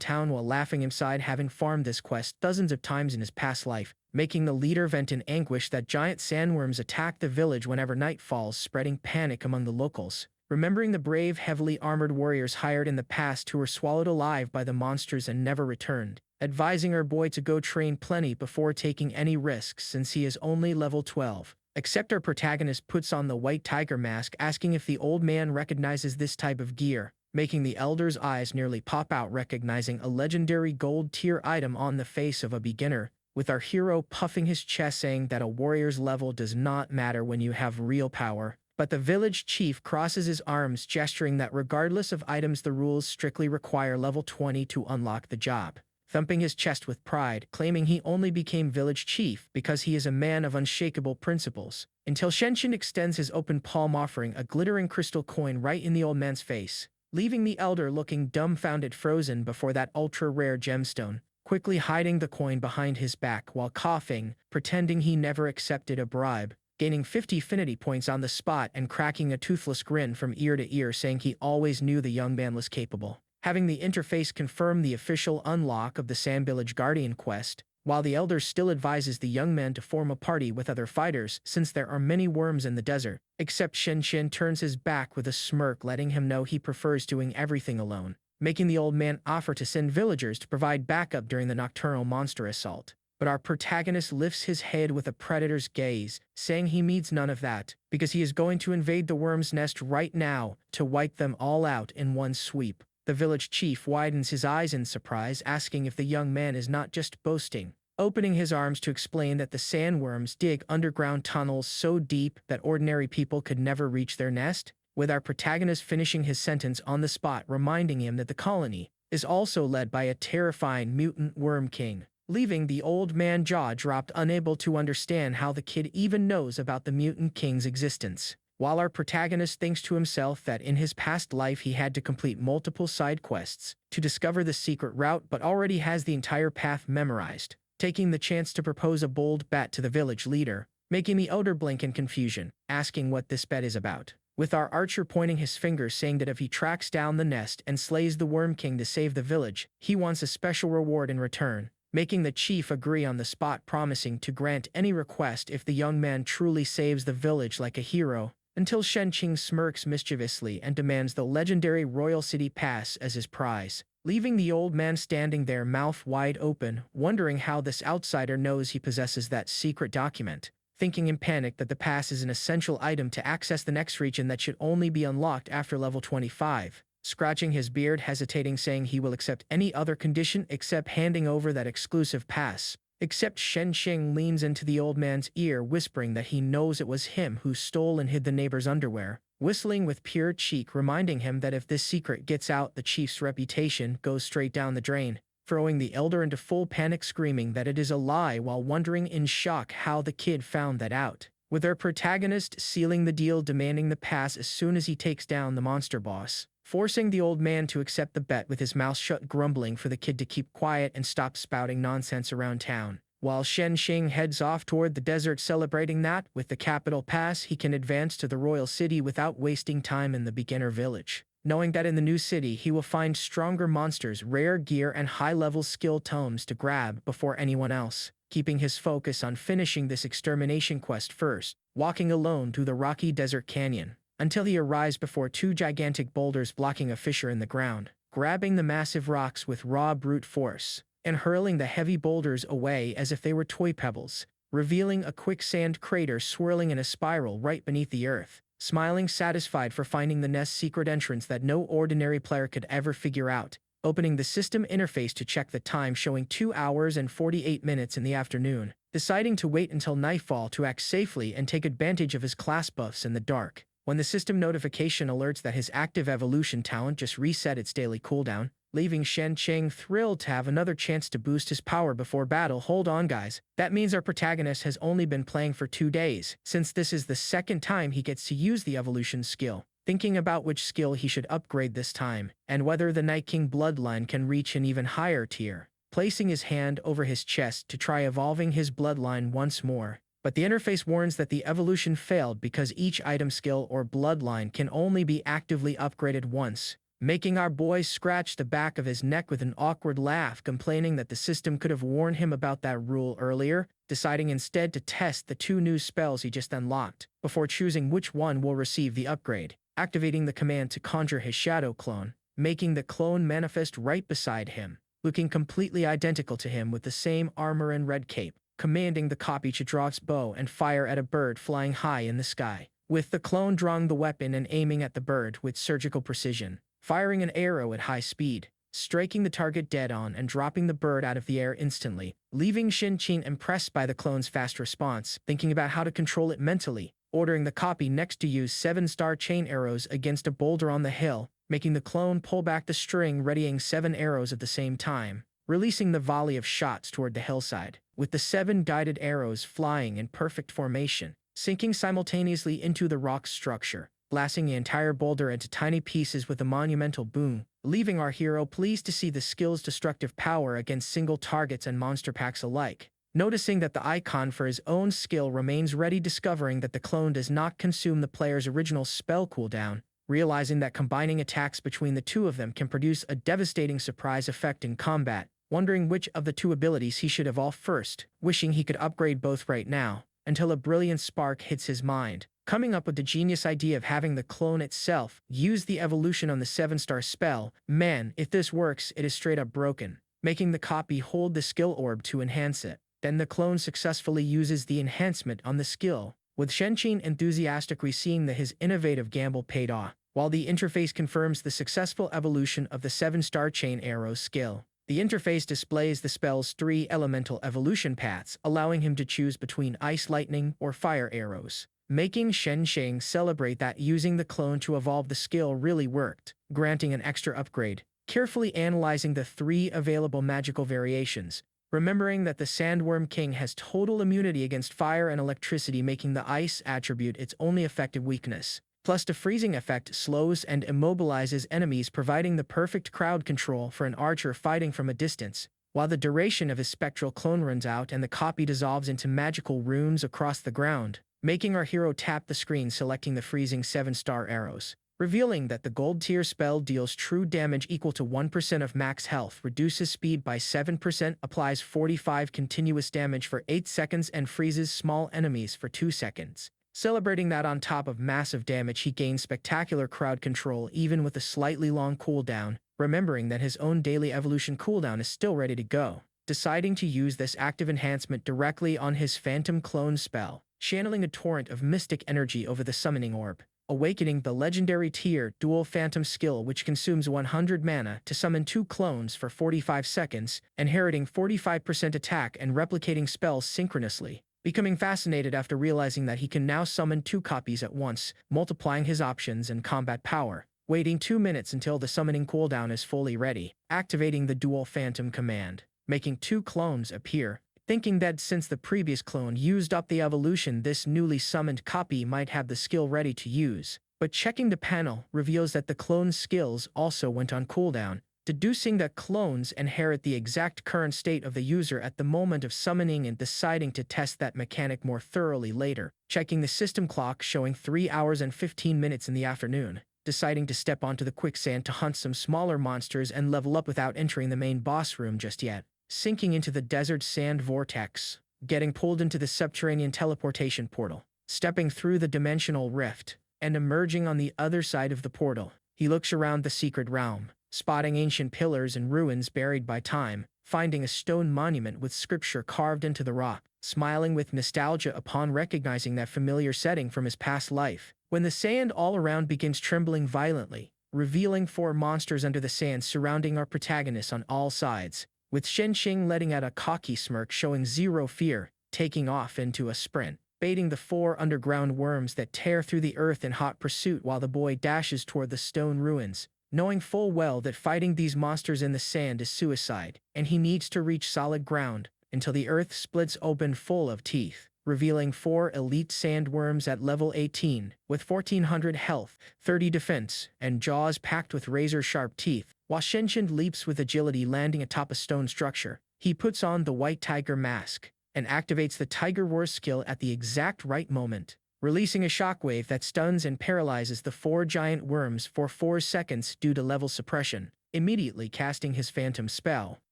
town while laughing inside, having farmed this quest dozens of times in his past life, making the leader vent in anguish that giant sandworms attack the village whenever night falls, spreading panic among the locals. Remembering the brave, heavily armored warriors hired in the past who were swallowed alive by the monsters and never returned, advising our boy to go train plenty before taking any risks since he is only level 12. Except our protagonist puts on the white tiger mask, asking if the old man recognizes this type of gear, making the elder's eyes nearly pop out, recognizing a legendary gold tier item on the face of a beginner, with our hero puffing his chest, saying that a warrior's level does not matter when you have real power. But the village chief crosses his arms, gesturing that regardless of items, the rules strictly require level 20 to unlock the job, thumping his chest with pride, claiming he only became village chief because he is a man of unshakable principles, until Shenxing extends his open palm, offering a glittering crystal coin right in the old man's face, leaving the elder looking dumbfounded, frozen before that ultra-rare gemstone, quickly hiding the coin behind his back while coughing, pretending he never accepted a bribe, gaining 50 affinity points on the spot and cracking a toothless grin from ear to ear, saying he always knew the young man was capable. Having the interface confirm the official unlock of the Sand Village Guardian quest, while the elder still advises the young man to form a party with other fighters since there are many worms in the desert, except Shenxing turns his back with a smirk, letting him know he prefers doing everything alone, making the old man offer to send villagers to provide backup during the nocturnal monster assault. But our protagonist lifts his head with a predator's gaze, saying he needs none of that, because he is going to invade the worm's nest right now to wipe them all out in one sweep. The village chief widens his eyes in surprise, asking if the young man is not just boasting, opening his arms to explain that the sandworms dig underground tunnels so deep that ordinary people could never reach their nest, with our protagonist finishing his sentence on the spot, reminding him that the colony is also led by a terrifying mutant worm king, leaving the old man jaw-dropped, unable to understand how the kid even knows about the mutant king's existence. While our protagonist thinks to himself that in his past life he had to complete multiple side quests to discover the secret route, but already has the entire path memorized, taking the chance to propose a bold bet to the village leader, making the elder blink in confusion, asking what this bet is about, with our archer pointing his finger, saying that if he tracks down the nest and slays the Worm King to save the village, he wants a special reward in return, making the chief agree on the spot, promising to grant any request if the young man truly saves the village like a hero, until Shenxing smirks mischievously and demands the legendary Royal City Pass as his prize, leaving the old man standing there, mouth wide open, wondering how this outsider knows he possesses that secret document, thinking in panic that the pass is an essential item to access the next region that should only be unlocked after level 25, scratching his beard, hesitating, saying he will accept any other condition except handing over that exclusive pass. Except Shenxing leans into the old man's ear, whispering that he knows it was him who stole and hid the neighbor's underwear, whistling with pure cheek, reminding him that if this secret gets out, the chief's reputation goes straight down the drain, throwing the elder into full panic, screaming that it is a lie while wondering in shock how the kid found that out, with our protagonist sealing the deal, demanding the pass as soon as he takes down the monster boss, forcing the old man to accept the bet with his mouth shut, grumbling for the kid to keep quiet and stop spouting nonsense around town, while Shenxing heads off toward the desert, celebrating that, with the capital pass, he can advance to the royal city without wasting time in the beginner village, knowing that in the new city he will find stronger monsters, rare gear, and high-level skill tomes to grab before anyone else, keeping his focus on finishing this extermination quest first, walking alone through the rocky desert canyon, until he arrives before two gigantic boulders blocking a fissure in the ground, grabbing the massive rocks with raw brute force, and hurling the heavy boulders away as if they were toy pebbles, revealing a quicksand crater swirling in a spiral right beneath the earth, smiling satisfied for finding the nest's secret entrance that no ordinary player could ever figure out, opening the system interface to check the time, showing 2 hours and 48 minutes in the afternoon, deciding to wait until nightfall to act safely and take advantage of his class buffs in the dark, when the system notification alerts that his active evolution talent just reset its daily cooldown, leaving Shen Qing thrilled to have another chance to boost his power before battle. Hold on guys, that means our protagonist has only been playing for 2 days, since this is the second time he gets to use the evolution skill. Thinking about which skill he should upgrade this time, and whether the Night King bloodline can reach an even higher tier. Placing his hand over his chest to try evolving his bloodline once more, but the interface warns that the evolution failed because each item skill or bloodline can only be actively upgraded once, making our boy scratch the back of his neck with an awkward laugh, complaining that the system could have warned him about that rule earlier, deciding instead to test the 2 new spells he just unlocked, before choosing which one will receive the upgrade, activating the command to conjure his shadow clone, making the clone manifest right beside him, looking completely identical to him with the same armor and red cape, commanding the copy to draw its bow and fire at a bird flying high in the sky, with the clone drawing the weapon and aiming at the bird with surgical precision, firing an arrow at high speed, striking the target dead on and dropping the bird out of the air instantly, leaving Shen Qing impressed by the clone's fast response, thinking about how to control it mentally, ordering the copy next to use 7-star chain arrows against a boulder on the hill, making the clone pull back the string, readying 7 arrows at the same time, releasing the volley of shots toward the hillside, with the 7 guided arrows flying in perfect formation, sinking simultaneously into the rock structure, blasting the entire boulder into tiny pieces with a monumental boom, leaving our hero pleased to see the skill's destructive power against single targets and monster packs alike. Noticing that the icon for his own skill remains ready, discovering that the clone does not consume the player's original spell cooldown, realizing that combining attacks between the 2 of them can produce a devastating surprise effect in combat, wondering which of the 2 abilities he should evolve first, wishing he could upgrade both right now, until a brilliant spark hits his mind, coming up with the genius idea of having the clone itself use the evolution on the 7-star spell. Man, if this works, it is straight up broken, making the copy hold the skill orb to enhance it. Then the clone successfully uses the enhancement on the skill, with Shen Qing enthusiastically seeing that his innovative gamble paid off, while the interface confirms the successful evolution of the 7-star chain arrow skill. The interface displays the spell's 3 elemental evolution paths, allowing him to choose between ice lightning or fire arrows, making Shen Qing celebrate that using the clone to evolve the skill really worked, granting an extra upgrade, carefully analyzing the 3 available magical variations, remembering that the Sandworm King has total immunity against fire and electricity, making the ice attribute its only effective weakness. Plus, the freezing effect slows and immobilizes enemies, providing the perfect crowd control for an archer fighting from a distance, while the duration of his spectral clone runs out and the copy dissolves into magical runes across the ground, making our hero tap the screen selecting the freezing 7-star arrows, revealing that the gold tier spell deals true damage equal to 1% of max health, reduces speed by 7%, applies 45 continuous damage for 8 seconds, and freezes small enemies for 2 seconds. Celebrating that on top of massive damage, he gains spectacular crowd control even with a slightly long cooldown, remembering that his own daily evolution cooldown is still ready to go, deciding to use this active enhancement directly on his phantom clone spell, channeling a torrent of mystic energy over the summoning orb, awakening the legendary tier dual phantom skill, which consumes 100 mana to summon 2 clones for 45 seconds, inheriting 45% attack and replicating spells synchronously, becoming fascinated after realizing that he can now summon 2 copies at once, multiplying his options and combat power, waiting 2 minutes until the summoning cooldown is fully ready, activating the dual phantom command, making 2 clones appear, thinking that since the previous clone used up the evolution, this newly summoned copy might have the skill ready to use. But checking the panel reveals that the clone's skills also went on cooldown, deducing that clones inherit the exact current state of the user at the moment of summoning and deciding to test that mechanic more thoroughly later, checking the system clock showing 3 hours and 15 minutes in the afternoon, deciding to step onto the quicksand to hunt some smaller monsters and level up without entering the main boss room just yet, sinking into the desert sand vortex, getting pulled into the subterranean teleportation portal, stepping through the dimensional rift, and emerging on the other side of the portal. He looks around the secret realm, spotting ancient pillars and ruins buried by time, finding a stone monument with scripture carved into the rock, smiling with nostalgia upon recognizing that familiar setting from his past life, when the sand all around begins trembling violently, revealing 4 monsters under the sand surrounding our protagonist on all sides, with Shen Qing letting out a cocky smirk showing zero fear, taking off into a sprint, baiting the 4 underground worms that tear through the earth in hot pursuit while the boy dashes toward the stone ruins, knowing full well that fighting these monsters in the sand is suicide, and he needs to reach solid ground until the earth splits open full of teeth, revealing 4 elite sandworms at level 18, with 1400 health, 30 defense, and jaws packed with razor-sharp teeth. While Shenshin leaps with agility landing atop a stone structure, he puts on the white tiger mask and activates the Tiger Wars skill at the exact right moment, releasing a shockwave that stuns and paralyzes the 4 giant worms for 4 seconds due to level suppression, immediately casting his phantom spell,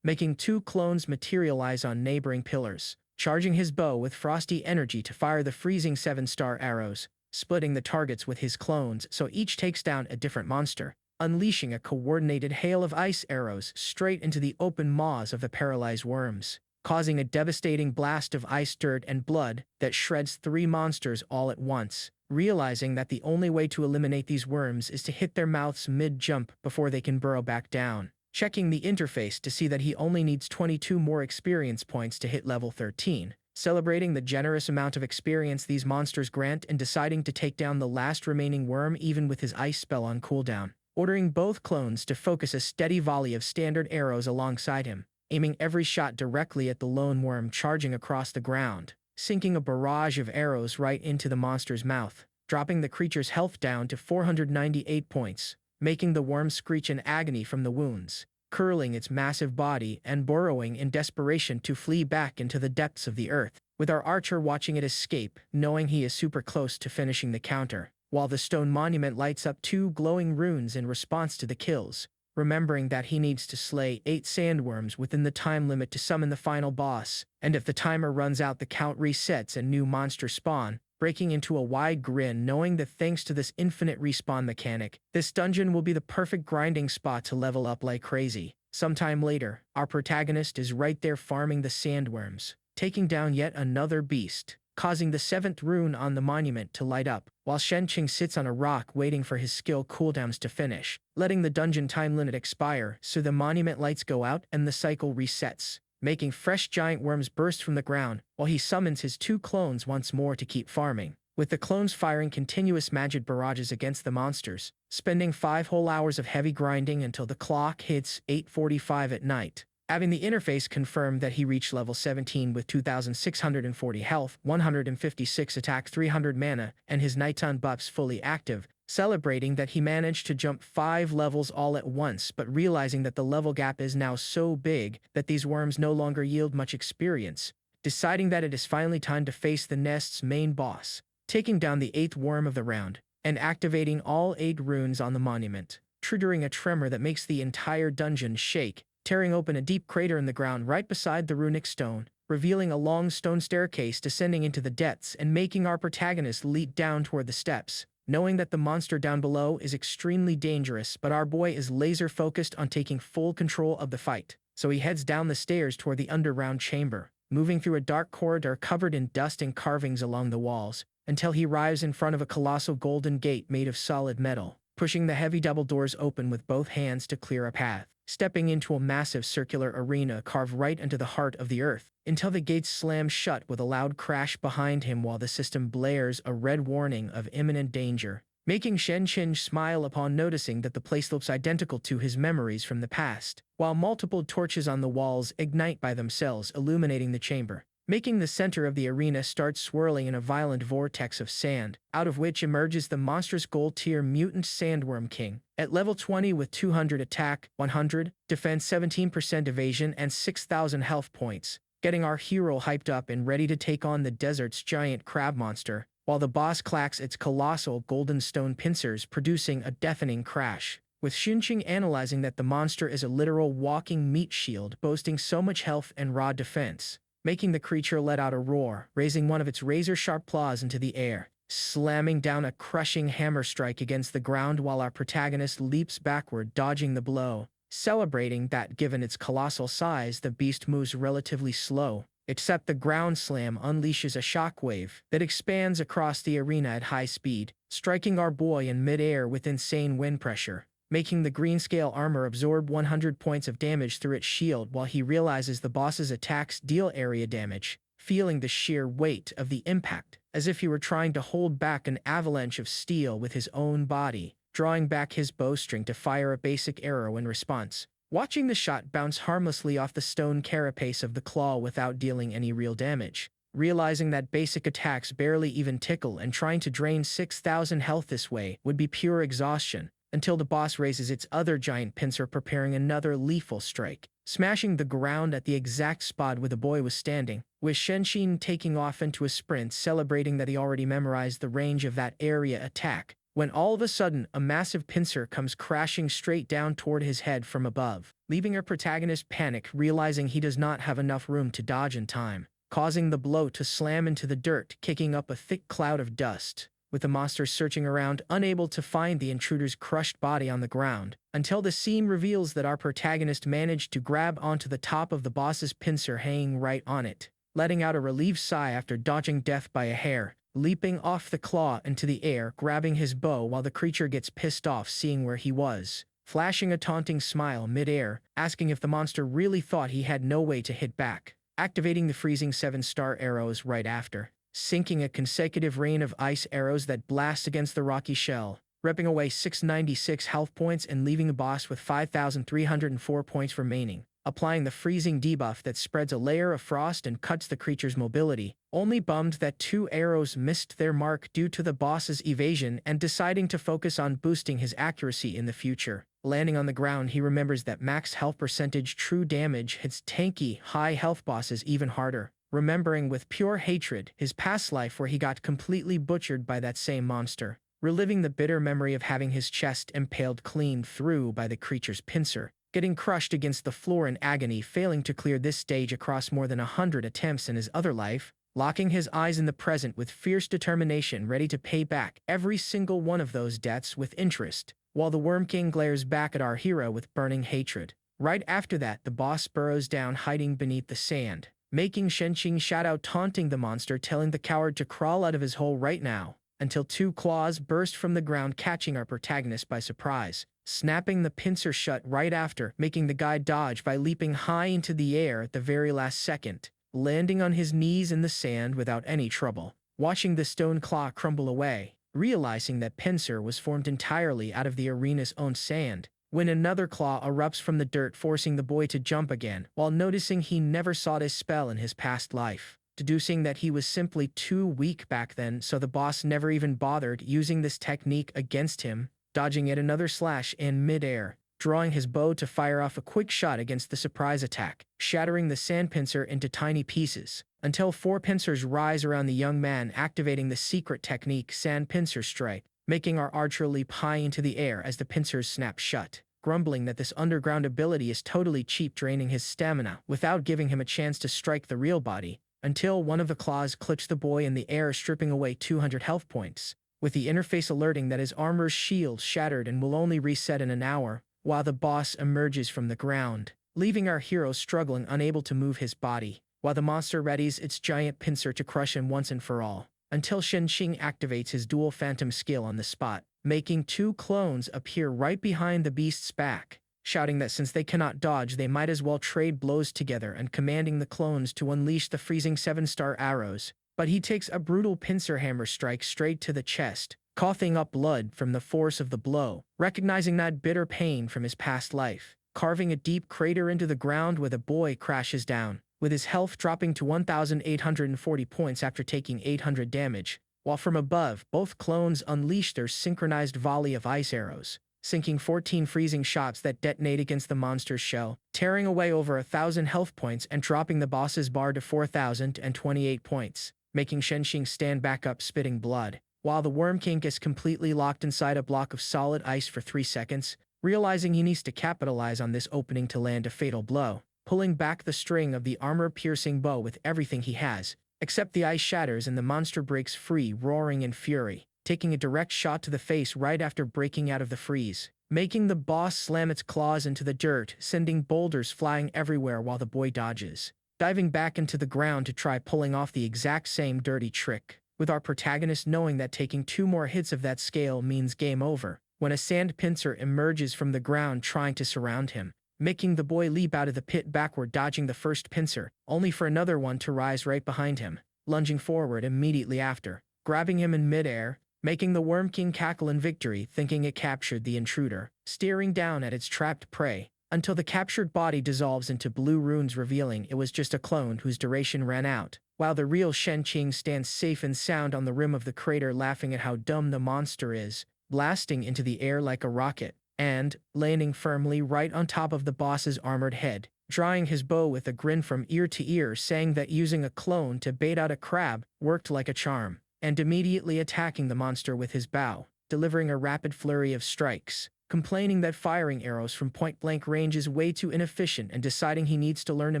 making 2 clones materialize on neighboring pillars, charging his bow with frosty energy to fire the freezing 7-star arrows, splitting the targets with his clones so each takes down a different monster, unleashing a coordinated hail of ice arrows straight into the open maws of the paralyzed worms, causing a devastating blast of ice dirt and blood that shreds 3 monsters all at once. Realizing that the only way to eliminate these worms is to hit their mouths mid-jump before they can burrow back down, checking the interface to see that he only needs 22 more experience points to hit level 13, celebrating the generous amount of experience these monsters grant and deciding to take down the last remaining worm even with his ice spell on cooldown, ordering both clones to focus a steady volley of standard arrows alongside him, aiming every shot directly at the lone worm charging across the ground, sinking a barrage of arrows right into the monster's mouth, dropping the creature's health down to 498 points, making the worm screech in agony from the wounds, curling its massive body and burrowing in desperation to flee back into the depths of the earth, with our archer watching it escape, knowing he is super close to finishing the counter, while the stone monument lights up 2 glowing runes in response to the kills, remembering that he needs to slay 8 sandworms within the time limit to summon the final boss, and if the timer runs out the count resets and new monsters spawn, breaking into a wide grin knowing that thanks to this infinite respawn mechanic, this dungeon will be the perfect grinding spot to level up like crazy. Sometime later, our protagonist is right there farming the sandworms, taking down yet another beast, causing the 7th rune on the monument to light up, while Shenqing sits on a rock waiting for his skill cooldowns to finish, letting the dungeon time limit expire so the monument lights go out and the cycle resets, making fresh giant worms burst from the ground while he summons his 2 clones once more to keep farming, with the clones firing continuous magic barrages against the monsters, spending 5 whole hours of heavy grinding until the clock hits 8:45 at night, having the interface confirm that he reached level 17 with 2,640 health, 156 attack, 300 mana, and his nighttime buffs fully active, celebrating that he managed to jump 5 levels all at once, but realizing that the level gap is now so big that these worms no longer yield much experience, deciding that it is finally time to face the nest's main boss, taking down the 8th worm of the round, and activating all 8 runes on the monument, triggering a tremor that makes the entire dungeon shake, tearing open a deep crater in the ground right beside the runic stone, revealing a long stone staircase descending into the depths and making our protagonist leap down toward the steps, knowing that the monster down below is extremely dangerous, but our boy is laser-focused on taking full control of the fight, so he heads down the stairs toward the underground chamber, moving through a dark corridor covered in dust and carvings along the walls, until he arrives in front of a colossal golden gate made of solid metal, pushing the heavy double doors open with both hands to clear a path, stepping into a massive circular arena carved right into the heart of the earth, until the gates slam shut with a loud crash behind him while the system blares a red warning of imminent danger, making Shenqing smile upon noticing that the place looks identical to his memories from the past, while multiple torches on the walls ignite by themselves illuminating the chamber, making the center of the arena start swirling in a violent vortex of sand, out of which emerges the monstrous gold-tier mutant Sandworm King, at level 20 with 200 attack, 100, defense, 17% evasion, and 6,000 health points, getting our hero hyped up and ready to take on the desert's giant crab monster, while the boss clacks its colossal golden stone pincers producing a deafening crash, with Xunqing analyzing that the monster is a literal walking meat shield boasting so much health and raw defense, making the creature let out a roar, raising one of its razor-sharp claws into the air, slamming down a crushing hammer strike against the ground while our protagonist leaps backward, dodging the blow, celebrating that given its colossal size the beast moves relatively slow, except the ground slam unleashes a shockwave that expands across the arena at high speed, striking our boy in mid-air with insane wind pressure, making the green-scale armor absorb 100 points of damage through its shield while he realizes the boss's attacks deal area damage, feeling the sheer weight of the impact, as if he were trying to hold back an avalanche of steel with his own body, drawing back his bowstring to fire a basic arrow in response. Watching the shot bounce harmlessly off the stone carapace of the claw without dealing any real damage. Realizing that basic attacks barely even tickle and trying to drain 6,000 health this way would be pure exhaustion, until the boss raises its other giant pincer preparing another lethal strike, smashing the ground at the exact spot where the boy was standing, with Shenxin taking off into a sprint celebrating that he already memorized the range of that area attack, when all of a sudden a massive pincer comes crashing straight down toward his head from above, leaving our protagonist panic realizing he does not have enough room to dodge in time, causing the blow to slam into the dirt, kicking up a thick cloud of dust, with the monster searching around unable to find the intruder's crushed body on the ground, until the scene reveals that our protagonist managed to grab onto the top of the boss's pincer hanging right on it, letting out a relieved sigh after dodging death by a hair, leaping off the claw into the air, grabbing his bow while the creature gets pissed off seeing where he was, flashing a taunting smile mid-air, asking if the monster really thought he had no way to hit back, activating the freezing 7-star arrows right after, sinking a consecutive rain of ice arrows that blast against the rocky shell, ripping away 696 health points and leaving the boss with 5,304 points remaining, applying the freezing debuff that spreads a layer of frost and cuts the creature's mobility, only bummed that 2 arrows missed their mark due to the boss's evasion and deciding to focus on boosting his accuracy in the future. Landing on the ground, he remembers that max health percentage true damage hits tanky, high health bosses even harder, remembering with pure hatred his past life where he got completely butchered by that same monster, reliving the bitter memory of having his chest impaled clean through by the creature's pincer, getting crushed against the floor in agony, failing to clear this stage across more than 100 attempts in his other life, locking his eyes in the present with fierce determination ready to pay back every single one of those debts with interest, while the Worm King glares back at our hero with burning hatred. Right after that, the boss burrows down hiding beneath the sand, making Shenxing shout out taunting the monster, telling the coward to crawl out of his hole right now, until 2 claws burst from the ground catching our protagonist by surprise, snapping the pincer shut right after, making the guy dodge by leaping high into the air at the very last second, landing on his knees in the sand without any trouble, watching the stone claw crumble away, realizing that pincer was formed entirely out of the arena's own sand, when another claw erupts from the dirt forcing the boy to jump again, while noticing he never sought his spell in his past life, deducing that he was simply too weak back then so the boss never even bothered using this technique against him, dodging yet another slash in mid-air, drawing his bow to fire off a quick shot against the surprise attack, shattering the sand pincer into tiny pieces, until 4 pincers rise around the young man activating the secret technique Sand Pincer Strike, making our archer leap high into the air as the pincers snap shut, grumbling that this underground ability is totally cheap, draining his stamina without giving him a chance to strike the real body, until one of the claws clips the boy in the air, stripping away 200 health points, with the interface alerting that his armor's shield shattered and will only reset in an hour, while the boss emerges from the ground, leaving our hero struggling, unable to move his body, while the monster readies its giant pincer to crush him once and for all, until Shenxing activates his dual phantom skill on the spot, making 2 clones appear right behind the beast's back, shouting that since they cannot dodge they might as well trade blows together and commanding the clones to unleash the freezing 7-star arrows, but he takes a brutal pincer hammer strike straight to the chest, coughing up blood from the force of the blow, recognizing that bitter pain from his past life, carving a deep crater into the ground where the boy crashes down, with his health dropping to 1,840 points after taking 800 damage, while from above, both clones unleash their synchronized volley of ice arrows, sinking 14 freezing shots that detonate against the monster's shell, tearing away over 1,000 health points and dropping the boss's bar to 4,028 points, making Shenxing stand back up spitting blood, while the Worm King is completely locked inside a block of solid ice for 3 seconds, realizing he needs to capitalize on this opening to land a fatal blow, pulling back the string of the armor-piercing bow with everything he has, except the ice shatters and the monster breaks free, roaring in fury, taking a direct shot to the face right after breaking out of the freeze, making the boss slam its claws into the dirt, sending boulders flying everywhere while the boy dodges, diving back into the ground to try pulling off the exact same dirty trick, with our protagonist knowing that taking 2 more hits of that scale means game over, when a sand pincer emerges from the ground trying to surround him, making the boy leap out of the pit backward, dodging the first pincer, only for another one to rise right behind him, lunging forward immediately after, grabbing him in midair, making the Worm King cackle in victory, thinking it captured the intruder, staring down at its trapped prey, until the captured body dissolves into blue runes, revealing it was just a clone whose duration ran out, while the real Shen Qing stands safe and sound on the rim of the crater, laughing at how dumb the monster is, blasting into the air like a rocket, and landing firmly right on top of the boss's armored head, drawing his bow with a grin from ear to ear, saying that using a clone to bait out a crab worked like a charm, and immediately attacking the monster with his bow, delivering a rapid flurry of strikes, complaining that firing arrows from point-blank range is way too inefficient and deciding he needs to learn a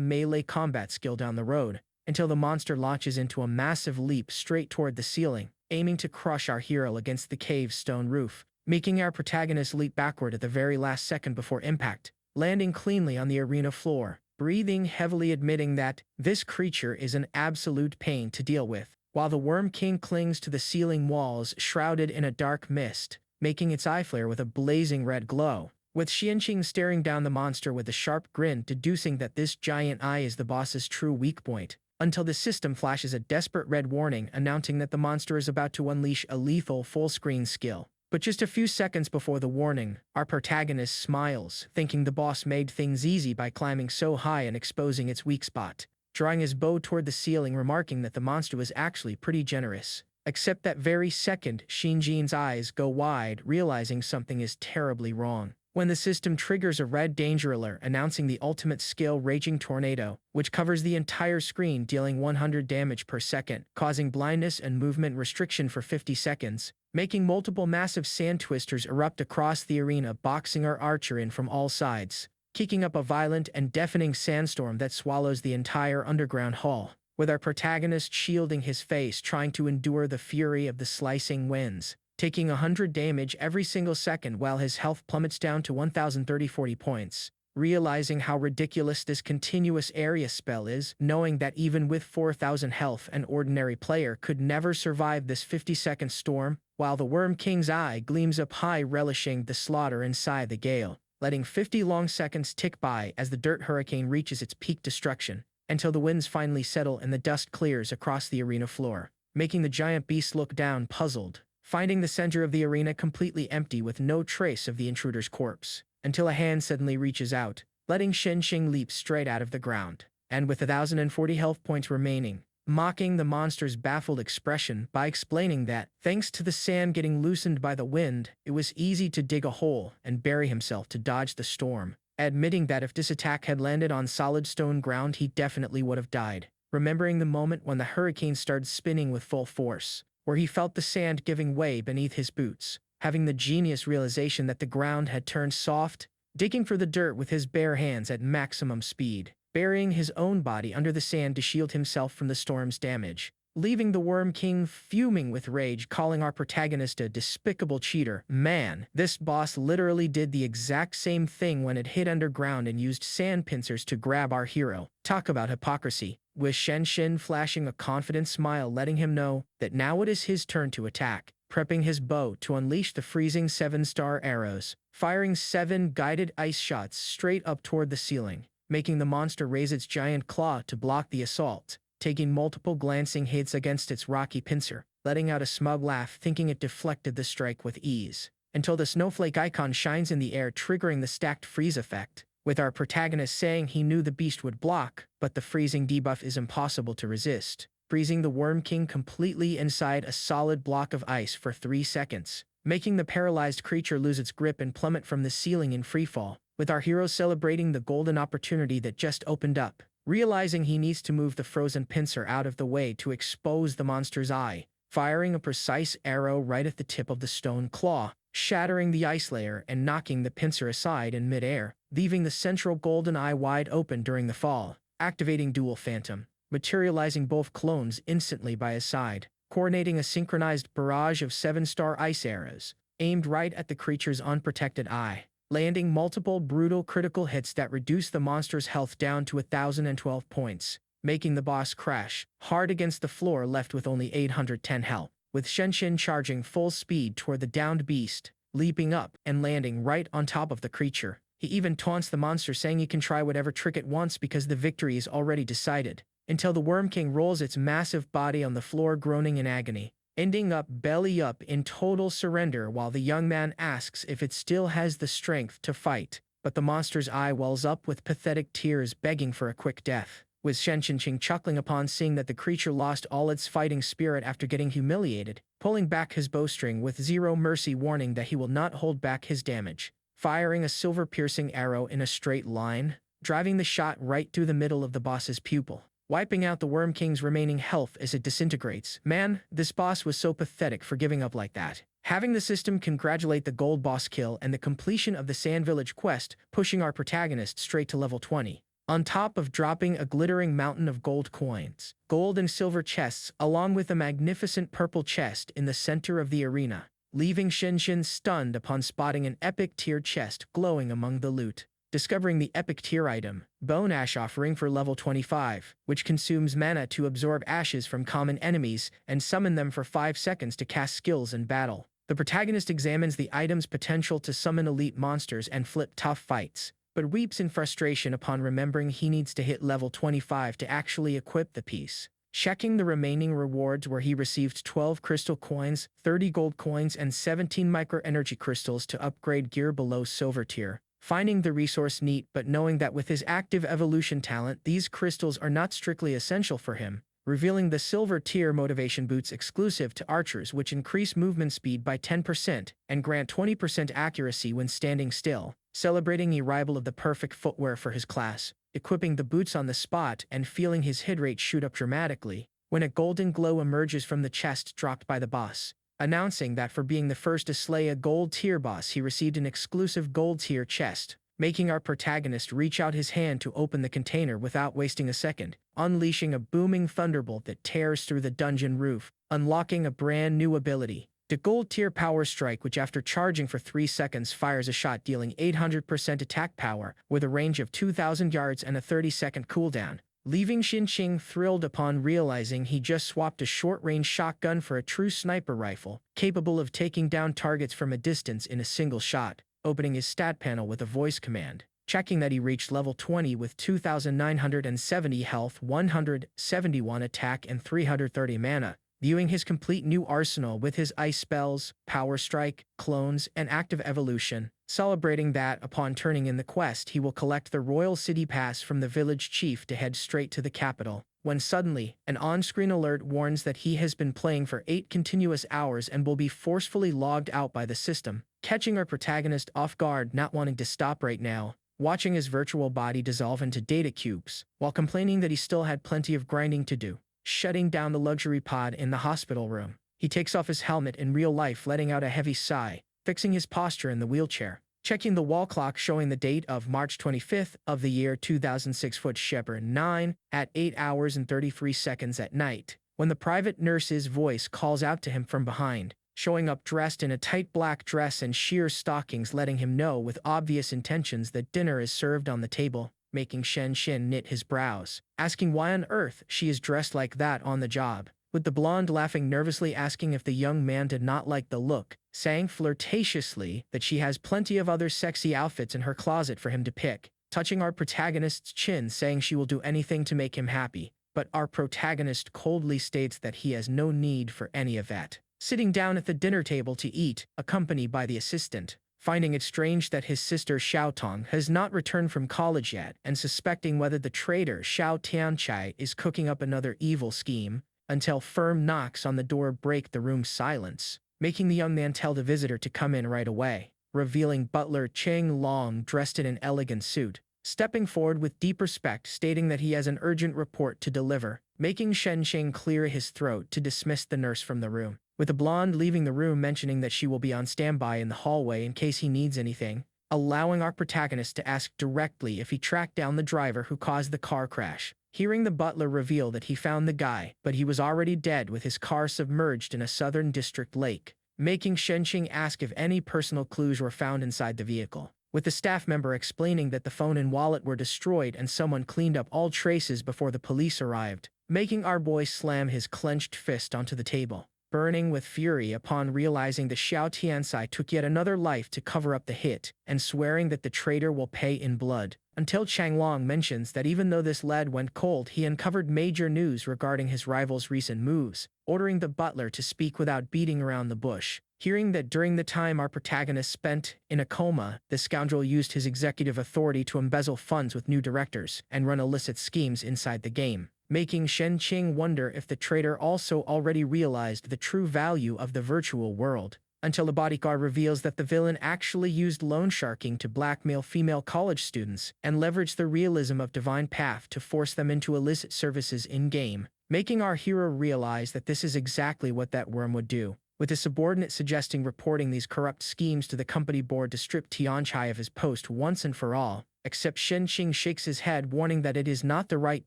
melee combat skill down the road, until the monster launches into a massive leap straight toward the ceiling, aiming to crush our hero against the cave's stone roof, making our protagonist leap backward at the very last second before impact, landing cleanly on the arena floor, breathing heavily, admitting that this creature is an absolute pain to deal with, while the Worm King clings to the ceiling walls shrouded in a dark mist, making its eye flare with a blazing red glow, with Xianqing staring down the monster with a sharp grin, deducing that this giant eye is the boss's true weak point, until the system flashes a desperate red warning announcing that the monster is about to unleash a lethal full-screen skill. But just a few seconds before the warning, our protagonist smiles, thinking the boss made things easy by climbing so high and exposing its weak spot, drawing his bow toward the ceiling, remarking that the monster was actually pretty generous. Except that very second, Xinjian's eyes go wide, realizing something is terribly wrong, when the system triggers a red danger alert announcing the ultimate skill Raging Tornado, which covers the entire screen, dealing 100 damage per second, causing blindness and movement restriction for 50 seconds, making multiple massive sand twisters erupt across the arena, boxing our archer in from all sides, kicking up a violent and deafening sandstorm that swallows the entire underground hall, with our protagonist shielding his face, trying to endure the fury of the slicing winds, taking 100 damage every single second while his health plummets down to 1,030 points, realizing how ridiculous this continuous area spell is, knowing that even with 4,000 health an ordinary player could never survive this 50-second storm, while the Worm King's eye gleams up high, relishing the slaughter inside the gale, letting 50 long seconds tick by as the dirt hurricane reaches its peak destruction, until the winds finally settle and the dust clears across the arena floor, making the giant beast look down, puzzled, finding the center of the arena completely empty with no trace of the intruder's corpse, until a hand suddenly reaches out, letting Xianqing leap straight out of the ground, and with 1,040 health points remaining, mocking the monster's baffled expression by explaining that, thanks to the sand getting loosened by the wind, it was easy to dig a hole and bury himself to dodge the storm, admitting that if this attack had landed on solid stone ground he definitely would have died, remembering the moment when the hurricane started spinning with full force, where he felt the sand giving way beneath his boots, having the genius realization that the ground had turned soft, digging for the dirt with his bare hands at maximum speed, burying his own body under the sand to shield himself from the storm's damage, leaving the Worm King fuming with rage, calling our protagonist a despicable cheater. Man, this boss literally did the exact same thing when it hid underground and used sand pincers to grab our hero. Talk about hypocrisy, with Xianqing flashing a confident smile, letting him know that now it is his turn to attack, prepping his bow to unleash the freezing 7-star arrows, firing 7 guided ice shots straight up toward the ceiling, making the monster raise its giant claw to block the assault, taking multiple glancing hits against its rocky pincer, letting out a smug laugh, thinking it deflected the strike with ease, until the snowflake icon shines in the air, triggering the stacked freeze effect, with our protagonist saying he knew the beast would block, but the freezing debuff is impossible to resist, freezing the Worm King completely inside a solid block of ice for 3 seconds, making the paralyzed creature lose its grip and plummet from the ceiling in freefall, with our hero celebrating the golden opportunity that just opened up, realizing he needs to move the frozen pincer out of the way to expose the monster's eye, firing a precise arrow right at the tip of the stone claw, shattering the ice layer and knocking the pincer aside in midair, leaving the central golden eye wide open during the fall, activating Dual Phantom, materializing both clones instantly by his side, coordinating a synchronized barrage of 7-star ice arrows, aimed right at the creature's unprotected eye, landing multiple brutal critical hits that reduce the monster's health down to 1,012 points, making the boss crash hard against the floor, left with only 810 health, with Xianqing charging full speed toward the downed beast, leaping up and landing right on top of the creature, He even taunts the monster saying he can try whatever trick it wants because the victory is already decided, until the Worm King rolls its massive body on the floor groaning in agony, ending up belly up in total surrender while the young man asks if it still has the strength to fight. But the monster's eye wells up with pathetic tears begging for a quick death, with Shen Qingqing chuckling upon seeing that the creature lost all its fighting spirit after getting humiliated, pulling back his bowstring with zero mercy, warning that he will not hold back his damage, firing a silver-piercing arrow in a straight line, driving the shot right through the middle of the boss's pupil, wiping out the Worm King's remaining health as it disintegrates. Man, this boss was so pathetic for giving up like that. Having the system congratulate the gold boss kill and the completion of the Sand Village quest, pushing our protagonist straight to level 20. On top of dropping a glittering mountain of gold coins, gold and silver chests, along with a magnificent purple chest in the center of the arena, leaving Shen stunned upon spotting an epic tier chest glowing among the loot. Discovering the epic tier item, Bone Ash offering for level 25, which consumes mana to absorb ashes from common enemies and summon them for 5 seconds to cast skills in battle. The protagonist examines the item's potential to summon elite monsters and flip tough fights, but weeps in frustration upon remembering he needs to hit level 25 to actually equip the piece. Checking the remaining rewards, where he received 12 crystal coins, 30 gold coins, and 17 micro-energy crystals to upgrade gear below silver tier. Finding the resource neat, but knowing that with his active evolution talent these crystals are not strictly essential for him, revealing the silver tier motivation boots exclusive to archers, which increase movement speed by 10% and grant 20% accuracy when standing still, celebrating arrival of the perfect footwear for his class, equipping the boots on the spot and feeling his hit rate shoot up dramatically when a golden glow emerges from the chest dropped by the boss, announcing that for being the first to slay a gold tier boss he received an exclusive gold tier chest, making our protagonist reach out his hand to open the container without wasting a second, unleashing a booming thunderbolt that tears through the dungeon roof, unlocking a brand new ability, the gold tier power strike, which after charging for 3 seconds fires a shot dealing 800% attack power with a range of 2,000 yards and a 30-second cooldown, leaving Qingqing thrilled upon realizing he just swapped a short-range shotgun for a true sniper rifle, capable of taking down targets from a distance in a single shot, opening his stat panel with a voice command, checking that he reached level 20 with 2,970 health, 171 attack, and 330 mana, viewing his complete new arsenal with his ice spells, power strike, clones, and active evolution, celebrating that upon turning in the quest he will collect the Royal City Pass from the village chief to head straight to the capital, when suddenly, an on-screen alert warns that he has been playing for 8 continuous hours and will be forcefully logged out by the system, catching our protagonist off guard, not wanting to stop right now, watching his virtual body dissolve into data cubes, while complaining that he still had plenty of grinding to do. Shutting down the luxury pod in the hospital room, he takes off his helmet in real life, letting out a heavy sigh, fixing his posture in the wheelchair, checking the wall clock showing the date of March 25th of the year 2006 foot Shepherd 9 at 8 hours and 33 seconds at night, when the private nurse's voice calls out to him from behind, showing up dressed in a tight black dress and sheer stockings, letting him know with obvious intentions that dinner is served on the table, making Shen knit his brows, asking why on earth she is dressed like that on the job, with the blonde laughing nervously, asking if the young man did not like the look, saying flirtatiously that she has plenty of other sexy outfits in her closet for him to pick, touching our protagonist's chin, saying she will do anything to make him happy, but our protagonist coldly states that he has no need for any of that, sitting down at the dinner table to eat, accompanied by the assistant, finding it strange that his sister Xiaotong has not returned from college yet and suspecting whether the traitor Xiao Tianchai is cooking up another evil scheme, until firm knocks on the door break the room's silence, making the young man tell the visitor to come in right away, revealing butler Cheng Long dressed in an elegant suit, stepping forward with deep respect, stating that he has an urgent report to deliver, making Shen clear his throat to dismiss the nurse from the room, with the blonde leaving the room mentioning that she will be on standby in the hallway in case he needs anything, allowing our protagonist to ask directly if he tracked down the driver who caused the car crash, hearing the butler reveal that he found the guy, but he was already dead with his car submerged in a southern district lake, making Shen ask if any personal clues were found inside the vehicle, with the staff member explaining that the phone and wallet were destroyed and someone cleaned up all traces before the police arrived, making our boy slam his clenched fist onto the table, burning with fury upon realizing the Xiao Tiansai took yet another life to cover up the hit, and swearing that the traitor will pay in blood. Until Changlong mentions that even though this lead went cold, he uncovered major news regarding his rival's recent moves, ordering the butler to speak without beating around the bush. Hearing that during the time our protagonist spent in a coma, the scoundrel used his executive authority to embezzle funds with new directors and run illicit schemes inside the game, making Shen Qing wonder if the traitor also already realized the true value of the virtual world. Until the bodyguard reveals that the villain actually used loan sharking to blackmail female college students and leverage the realism of Divine Path to force them into illicit services in-game, making our hero realize that this is exactly what that worm would do, with his subordinate suggesting reporting these corrupt schemes to the company board to strip Tianchai of his post once and for all, except Shen Qing shakes his head, warning that it is not the right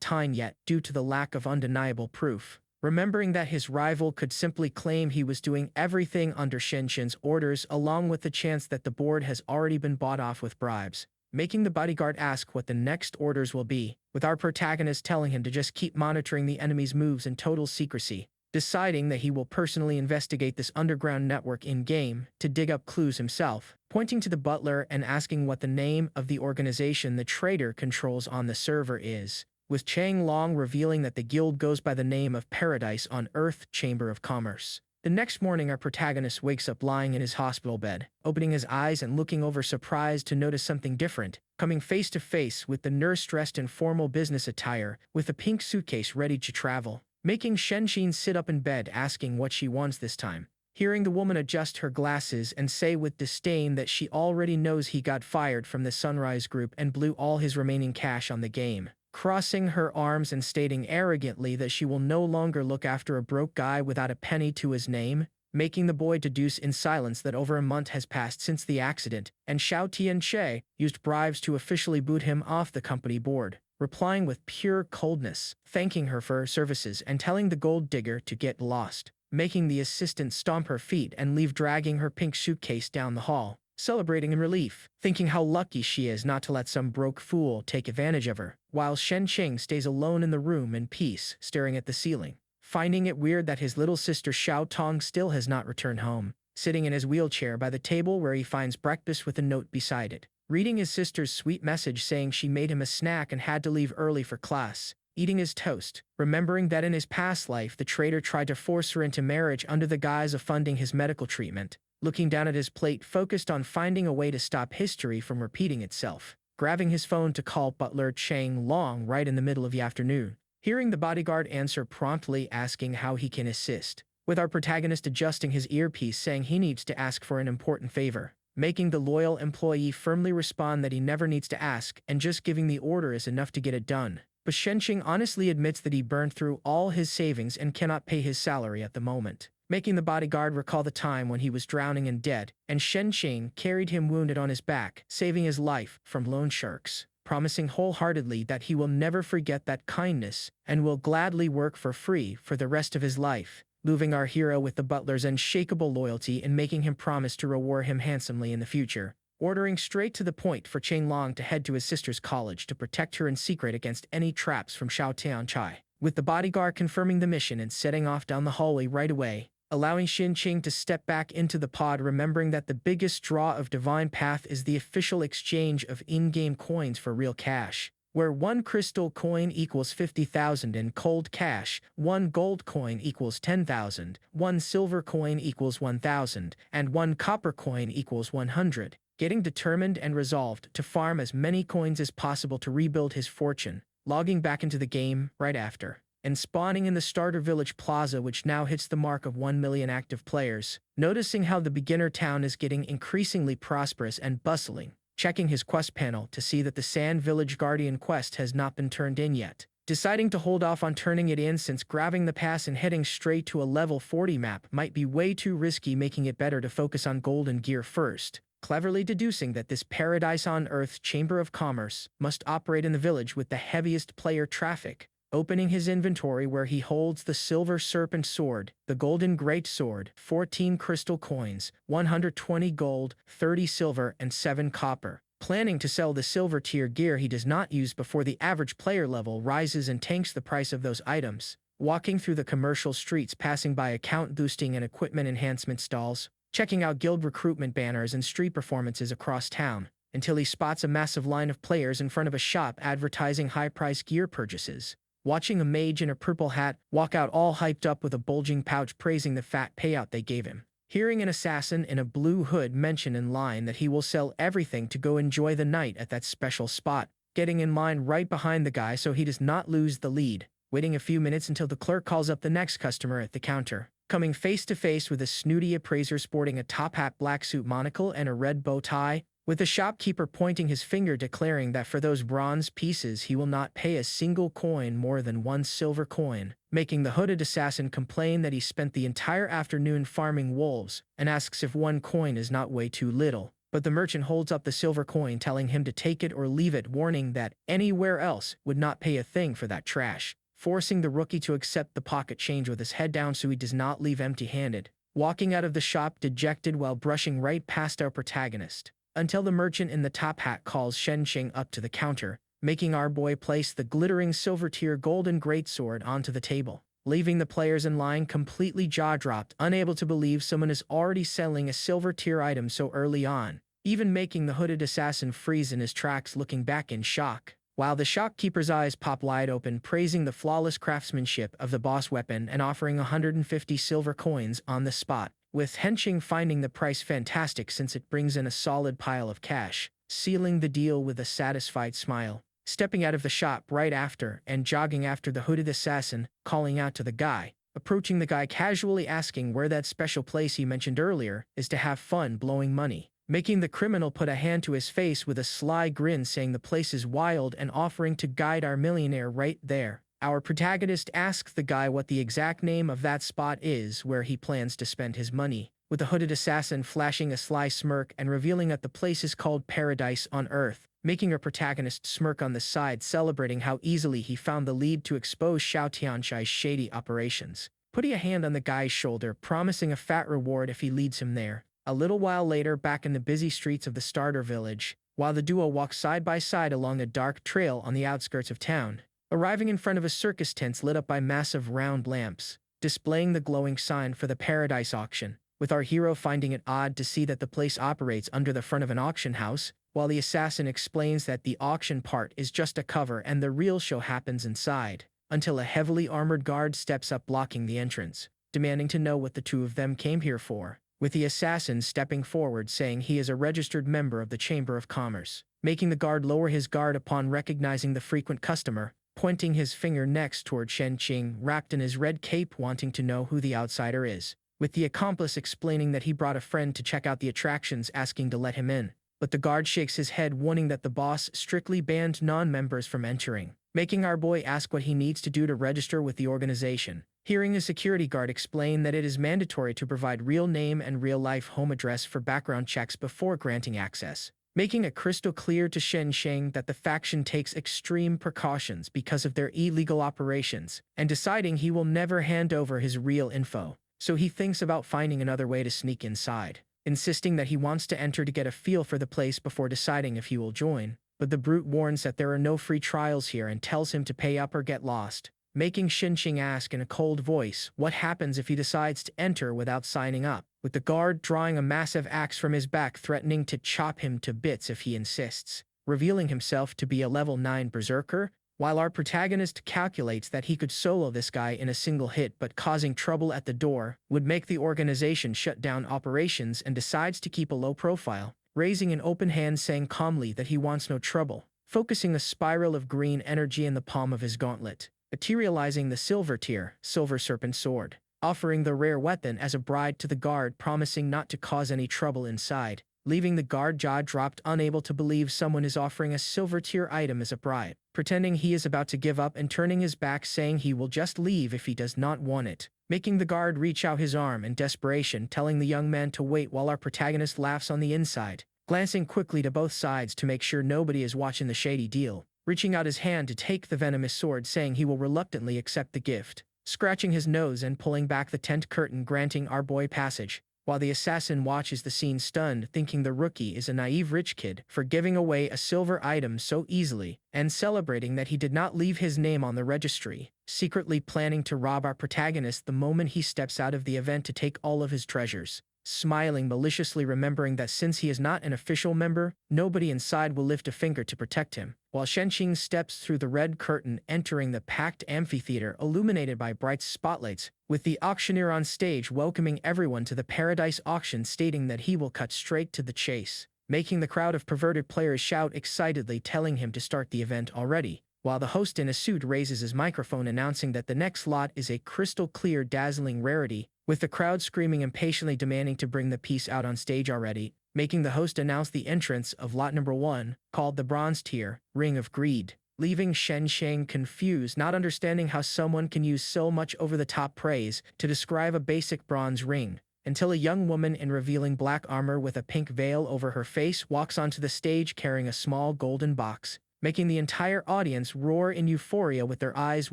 time yet due to the lack of undeniable proof. Remembering that his rival could simply claim he was doing everything under Shen Qing's orders, along with the chance that the board has already been bought off with bribes, making the bodyguard ask what the next orders will be, with our protagonist telling him to just keep monitoring the enemy's moves in total secrecy, deciding that he will personally investigate this underground network in-game to dig up clues himself, pointing to the butler and asking what the name of the organization the traitor controls on the server is, with Chang Long revealing that the guild goes by the name of Paradise on Earth Chamber of Commerce. The next morning, our protagonist wakes up lying in his hospital bed, opening his eyes and looking over surprised to notice something different, coming face to face with the nurse dressed in formal business attire, with a pink suitcase ready to travel, making Shen Qing sit up in bed asking what she wants this time. Hearing the woman adjust her glasses and say with disdain that she already knows he got fired from the Sunrise Group and blew all his remaining cash on the game, crossing her arms and stating arrogantly that she will no longer look after a broke guy without a penny to his name, making the boy deduce in silence that over a month has passed since the accident, and Xiao Tianche used bribes to officially boot him off the company board, replying with pure coldness, thanking her for her services and telling the gold digger to get lost, making the assistant stomp her feet and leave, dragging her pink suitcase down the hall, celebrating in relief, thinking how lucky she is not to let some broke fool take advantage of her, while Shen Qing stays alone in the room in peace, staring at the ceiling, finding it weird that his little sister Xiao Tong still has not returned home, sitting in his wheelchair by the table where he finds breakfast with a note beside it, reading his sister's sweet message saying she made him a snack and had to leave early for class, eating his toast, remembering that in his past life the traitor tried to force her into marriage under the guise of funding his medical treatment, looking down at his plate focused on finding a way to stop history from repeating itself, grabbing his phone to call butler Chang Long right in the middle of the afternoon, hearing the bodyguard answer promptly asking how he can assist, with our protagonist adjusting his earpiece saying he needs to ask for an important favor, making the loyal employee firmly respond that he never needs to ask and just giving the order is enough to get it done. But Shen Qing honestly admits that he burned through all his savings and cannot pay his salary at the moment, making the bodyguard recall the time when he was drowning and dead, and Shen Qing carried him wounded on his back, saving his life from loan sharks, promising wholeheartedly that he will never forget that kindness and will gladly work for free for the rest of his life, leaving our hero with the butler's unshakable loyalty and making him promise to reward him handsomely in the future, ordering straight to the point for Chang Long to head to his sister's college to protect her in secret against any traps from Xiao Tianchai, with the bodyguard confirming the mission and setting off down the hallway right away, allowing Shen Qing to step back into the pod, remembering that the biggest draw of Divine Path is the official exchange of in-game coins for real cash, where 1 crystal coin equals 50,000 in cold cash, 1 gold coin equals 10,000, 1 silver coin equals 1,000, and 1 copper coin equals 100, getting determined and resolved to farm as many coins as possible to rebuild his fortune, logging back into the game right after, and spawning in the starter village plaza, which now hits the mark of 1 million active players, noticing how the beginner town is getting increasingly prosperous and bustling, checking his quest panel to see that the Sand Village Guardian quest has not been turned in yet, deciding to hold off on turning it in since grabbing the pass and heading straight to a level 40 map might be way too risky, making it better to focus on golden gear first, cleverly deducing that this Paradise on Earth Chamber of Commerce must operate in the village with the heaviest player traffic, opening his inventory where he holds the silver serpent sword, the golden great sword, 14 crystal coins, 120 gold, 30 silver, and 7 copper, planning to sell the silver tier gear he does not use before the average player level rises and tanks the price of those items, walking through the commercial streets, passing by account boosting and equipment enhancement stalls, checking out guild recruitment banners and street performances across town, until he spots a massive line of players in front of a shop advertising high-priced gear purchases. Watching a mage in a purple hat walk out all hyped up with a bulging pouch praising the fat payout they gave him. Hearing an assassin in a blue hood mention in line that he will sell everything to go enjoy the night at that special spot. Getting in line right behind the guy so he does not lose the lead. Waiting a few minutes until the clerk calls up the next customer at the counter. Coming face to face with a snooty appraiser sporting a top hat, black suit monocle, and a red bow tie, with the shopkeeper pointing his finger declaring that for those bronze pieces he will not pay a single coin more than 1 silver coin, making the hooded assassin complain that he spent the entire afternoon farming wolves, and asks if 1 coin is not way too little. But the merchant holds up the silver coin telling him to take it or leave it, warning that anywhere else would not pay a thing for that trash, forcing the rookie to accept the pocket change with his head down so he does not leave empty-handed, walking out of the shop dejected while brushing right past our protagonist, until the merchant in the top hat calls Shenxing up to the counter, making our boy place the glittering silver-tier golden greatsword onto the table, leaving the players in line completely jaw-dropped, unable to believe someone is already selling a silver-tier item so early on, even making the hooded assassin freeze in his tracks looking back in shock, while the shopkeeper's eyes pop wide open, praising the flawless craftsmanship of the boss weapon and offering 150 silver coins on the spot, with Henching finding the price fantastic since it brings in a solid pile of cash, sealing the deal with a satisfied smile, stepping out of the shop right after and jogging after the hooded assassin, calling out to the guy, approaching the guy casually asking where that special place he mentioned earlier is to have fun blowing money, making the criminal put a hand to his face with a sly grin saying the place is wild and offering to guide our millionaire right there. Our protagonist asks the guy what the exact name of that spot is where he plans to spend his money, with the hooded assassin flashing a sly smirk and revealing that the place is called Paradise on Earth, making our protagonist smirk on the side, celebrating how easily he found the lead to expose Xiao Tianchai's shady operations, putting a hand on the guy's shoulder, promising a fat reward if he leads him there. A little while later, back in the busy streets of the starter village, while the duo walks side by side along a dark trail on the outskirts of town, arriving in front of a circus tent lit up by massive round lamps, displaying the glowing sign for the Paradise auction, with our hero finding it odd to see that the place operates under the front of an auction house, while the assassin explains that the auction part is just a cover and the real show happens inside, until a heavily armored guard steps up blocking the entrance, demanding to know what the two of them came here for, with the assassin stepping forward saying he is a registered member of the Chamber of Commerce, making the guard lower his guard upon recognizing the frequent customer, pointing his finger next toward Shenqing, wrapped in his red cape, wanting to know who the outsider is, with the accomplice explaining that he brought a friend to check out the attractions, asking to let him in, but the guard shakes his head, warning that the boss strictly banned non-members from entering, making our boy ask what he needs to do to register with the organization. Hearing the security guard explain that it is mandatory to provide real name and real-life home address for background checks before granting access, making it crystal clear to Shenxing that the faction takes extreme precautions because of their illegal operations, and deciding he will never hand over his real info, so he thinks about finding another way to sneak inside, insisting that he wants to enter to get a feel for the place before deciding if he will join, but the brute warns that there are no free trials here and tells him to pay up or get lost, making Shenxing ask in a cold voice what happens if he decides to enter without signing up, with the guard drawing a massive axe from his back threatening to chop him to bits if he insists, revealing himself to be a level 9 berserker, while our protagonist calculates that he could solo this guy in a single hit, but causing trouble at the door would make the organization shut down operations, and decides to keep a low profile, raising an open hand saying calmly that he wants no trouble, focusing a spiral of green energy in the palm of his gauntlet, materializing the silver serpent sword, offering the rare weapon as a bribe to the guard, promising not to cause any trouble inside, leaving the guard jaw dropped, unable to believe someone is offering a silver-tier item as a bribe, pretending he is about to give up and turning his back, saying he will just leave if he does not want it, making the guard reach out his arm in desperation, telling the young man to wait while our protagonist laughs on the inside, glancing quickly to both sides to make sure nobody is watching the shady deal, reaching out his hand to take the venomous sword, saying he will reluctantly accept the gift, scratching his nose and pulling back the tent curtain, granting our boy passage, while the assassin watches the scene stunned, thinking the rookie is a naive rich kid for giving away a silver item so easily, and celebrating that he did not leave his name on the registry, secretly planning to rob our protagonist the moment he steps out of the event to take all of his treasures. Smiling maliciously, remembering that since he is not an official member, nobody inside will lift a finger to protect him, while Shenqing steps through the red curtain, entering the packed amphitheater illuminated by bright spotlights, with the auctioneer on stage welcoming everyone to the Paradise auction, stating that he will cut straight to the chase, making the crowd of perverted players shout excitedly, telling him to start the event already, while the host in a suit raises his microphone announcing that the next lot is a crystal-clear, dazzling rarity, with the crowd screaming impatiently, demanding to bring the piece out on stage already, making the host announce the entrance of lot number 1, called the Bronze Tier, Ring of Greed, leaving Shenqing confused, not understanding how someone can use so much over-the-top praise to describe a basic bronze ring, until a young woman in revealing black armor with a pink veil over her face walks onto the stage carrying a small golden box, making the entire audience roar in euphoria with their eyes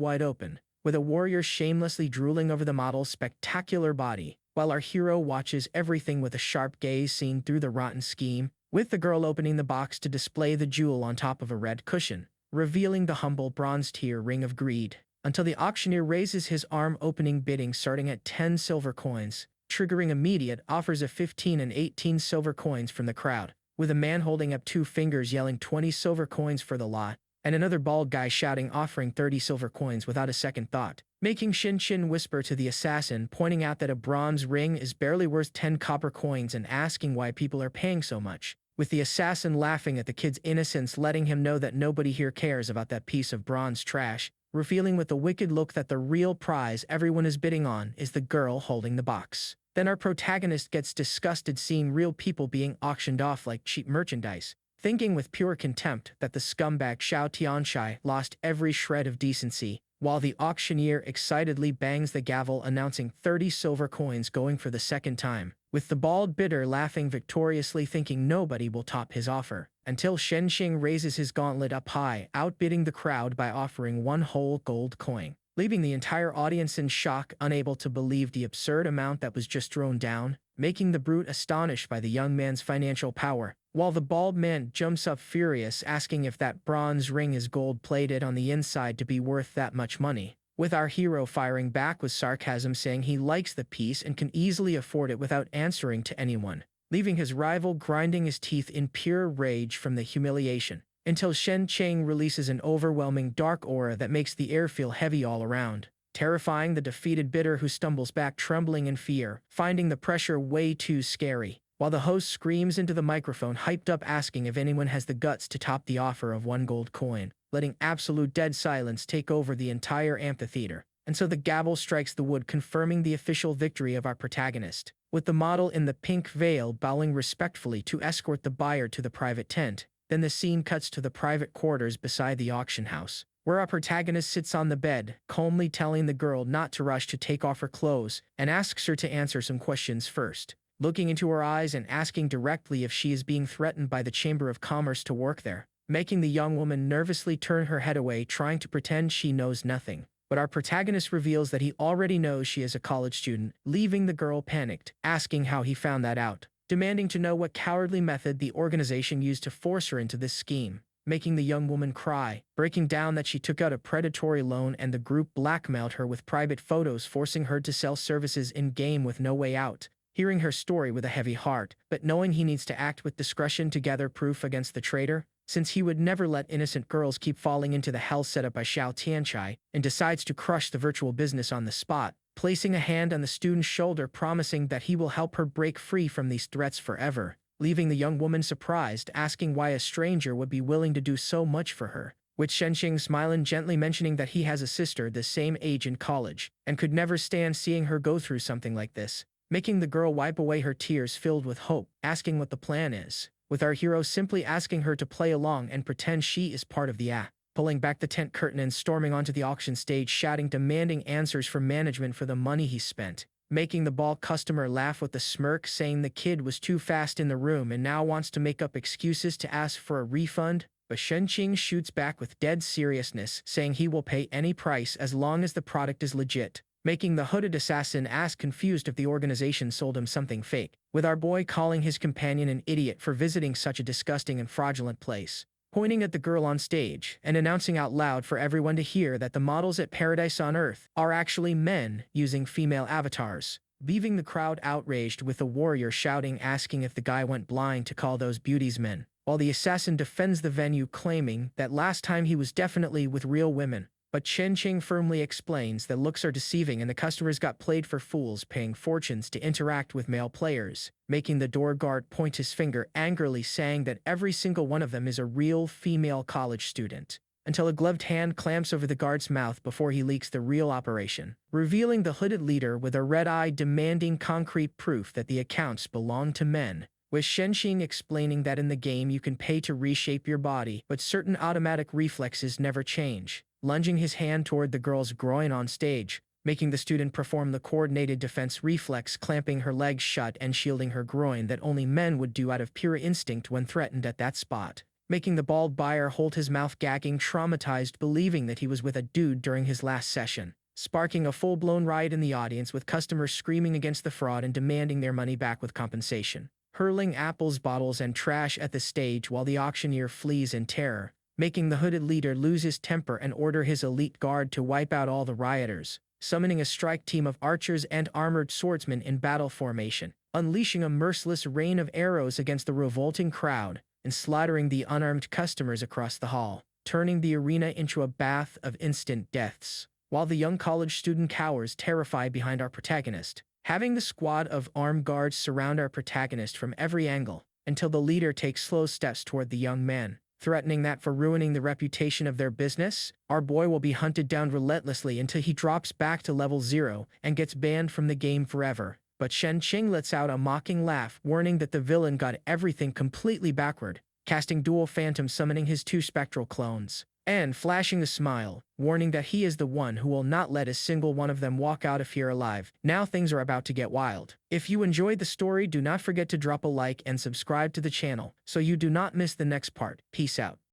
wide open, with a warrior shamelessly drooling over the model's spectacular body, while our hero watches everything with a sharp gaze seen through the rotten scheme, with the girl opening the box to display the jewel on top of a red cushion, revealing the humble bronze tier Ring of Greed, until the auctioneer raises his arm, opening bidding starting at 10 silver coins, triggering immediate offers of 15 and 18 silver coins from the crowd, with a man holding up 2 fingers yelling 20 silver coins for the lot, and another bald guy shouting offering 30 silver coins without a second thought, making Shin whisper to the assassin, pointing out that a bronze ring is barely worth 10 copper coins and asking why people are paying so much, with the assassin laughing at the kid's innocence, letting him know that nobody here cares about that piece of bronze trash, revealing with a wicked look that the real prize everyone is bidding on is the girl holding the box. Then our protagonist gets disgusted seeing real people being auctioned off like cheap merchandise, thinking with pure contempt that the scumbag Xiao Tianshai lost every shred of decency, while the auctioneer excitedly bangs the gavel announcing 30 silver coins going for the second time, with the bald bidder laughing victoriously, thinking nobody will top his offer, until Shenqing raises his gauntlet up high, outbidding the crowd by offering 1 whole gold coin, leaving the entire audience in shock, unable to believe the absurd amount that was just thrown down, making the brute astonished by the young man's financial power, while the bald man jumps up furious, asking if that bronze ring is gold-plated on the inside to be worth that much money, with our hero firing back with sarcasm, saying he likes the piece and can easily afford it without answering to anyone, leaving his rival grinding his teeth in pure rage from the humiliation, until Shenqing releases an overwhelming dark aura that makes the air feel heavy all around, terrifying the defeated bidder, who stumbles back trembling in fear, finding the pressure way too scary, while the host screams into the microphone, hyped up, asking if anyone has the guts to top the offer of 1 gold coin, letting absolute dead silence take over the entire amphitheater. And so the gavel strikes the wood, confirming the official victory of our protagonist, with the model in the pink veil bowing respectfully to escort the buyer to the private tent. Then the scene cuts to the private quarters beside the auction house, where our protagonist sits on the bed, calmly telling the girl not to rush to take off her clothes, and asks her to answer some questions first, looking into her eyes and asking directly if she is being threatened by the Chamber of Commerce to work there, making the young woman nervously turn her head away, trying to pretend she knows nothing. But our protagonist reveals that he already knows she is a college student, leaving the girl panicked, asking how he found that out, demanding to know what cowardly method the organization used to force her into this scheme, making the young woman cry, breaking down that she took out a predatory loan and the group blackmailed her with private photos, forcing her to sell services in-game with no way out, hearing her story with a heavy heart, but knowing he needs to act with discretion to gather proof against the traitor, since he would never let innocent girls keep falling into the hell set up by Xiao Tianshai, and decides to crush the virtual business on the spot, placing a hand on the student's shoulder, promising that he will help her break free from these threats forever, leaving the young woman surprised, asking why a stranger would be willing to do so much for her, with Shenqing smiling gently, mentioning that he has a sister the same age in college, and could never stand seeing her go through something like this, making the girl wipe away her tears filled with hope, asking what the plan is, with our hero simply asking her to play along and pretend she is part of the act, pulling back the tent curtain and storming onto the auction stage, shouting, demanding answers from management for the money he spent, making the bald customer laugh with a smirk, saying the kid was too fast in the room and now wants to make up excuses to ask for a refund, but Shenqing shoots back with dead seriousness, saying he will pay any price as long as the product is legit, making the hooded assassin ask confused if the organization sold him something fake, with our boy calling his companion an idiot for visiting such a disgusting and fraudulent place, pointing at the girl on stage and announcing out loud for everyone to hear that the models at Paradise on Earth are actually men using female avatars, leaving the crowd outraged with the warrior shouting asking if the guy went blind to call those beauties men, while the assassin defends the venue claiming that last time he was definitely with real women. But Chen Qing firmly explains that looks are deceiving and the customers got played for fools paying fortunes to interact with male players, making the door guard point his finger angrily saying that every single one of them is a real female college student, until a gloved hand clamps over the guard's mouth before he leaks the real operation, revealing the hooded leader with a red eye demanding concrete proof that the accounts belong to men, with Shenxing explaining that in the game you can pay to reshape your body, but certain automatic reflexes never change, lunging his hand toward the girl's groin on stage, making the student perform the coordinated defense reflex clamping her legs shut and shielding her groin that only men would do out of pure instinct when threatened at that spot, making the bald buyer hold his mouth gagging traumatized believing that he was with a dude during his last session, sparking a full-blown riot in the audience with customers screaming against the fraud and demanding their money back with compensation, hurling apples, bottles, and trash at the stage while the auctioneer flees in terror, making the hooded leader lose his temper and order his elite guard to wipe out all the rioters, summoning a strike team of archers and armored swordsmen in battle formation, unleashing a merciless rain of arrows against the revolting crowd, and slaughtering the unarmed customers across the hall, turning the arena into a bath of instant deaths, while the young college student cowers terrified behind our protagonist, having the squad of armed guards surround our protagonist from every angle, until the leader takes slow steps toward the young man, threatening that for ruining the reputation of their business, our boy will be hunted down relentlessly until he drops back to level 0 and gets banned from the game forever. But Shen Qing lets out a mocking laugh, warning that the villain got everything completely backward, casting dual phantom summoning his 2 spectral clones, and flashing a smile, warning that he is the one who will not let a single one of them walk out of here alive. Now things are about to get wild. If you enjoyed the story, do not forget to drop a like and subscribe to the channel so you do not miss the next part. Peace out.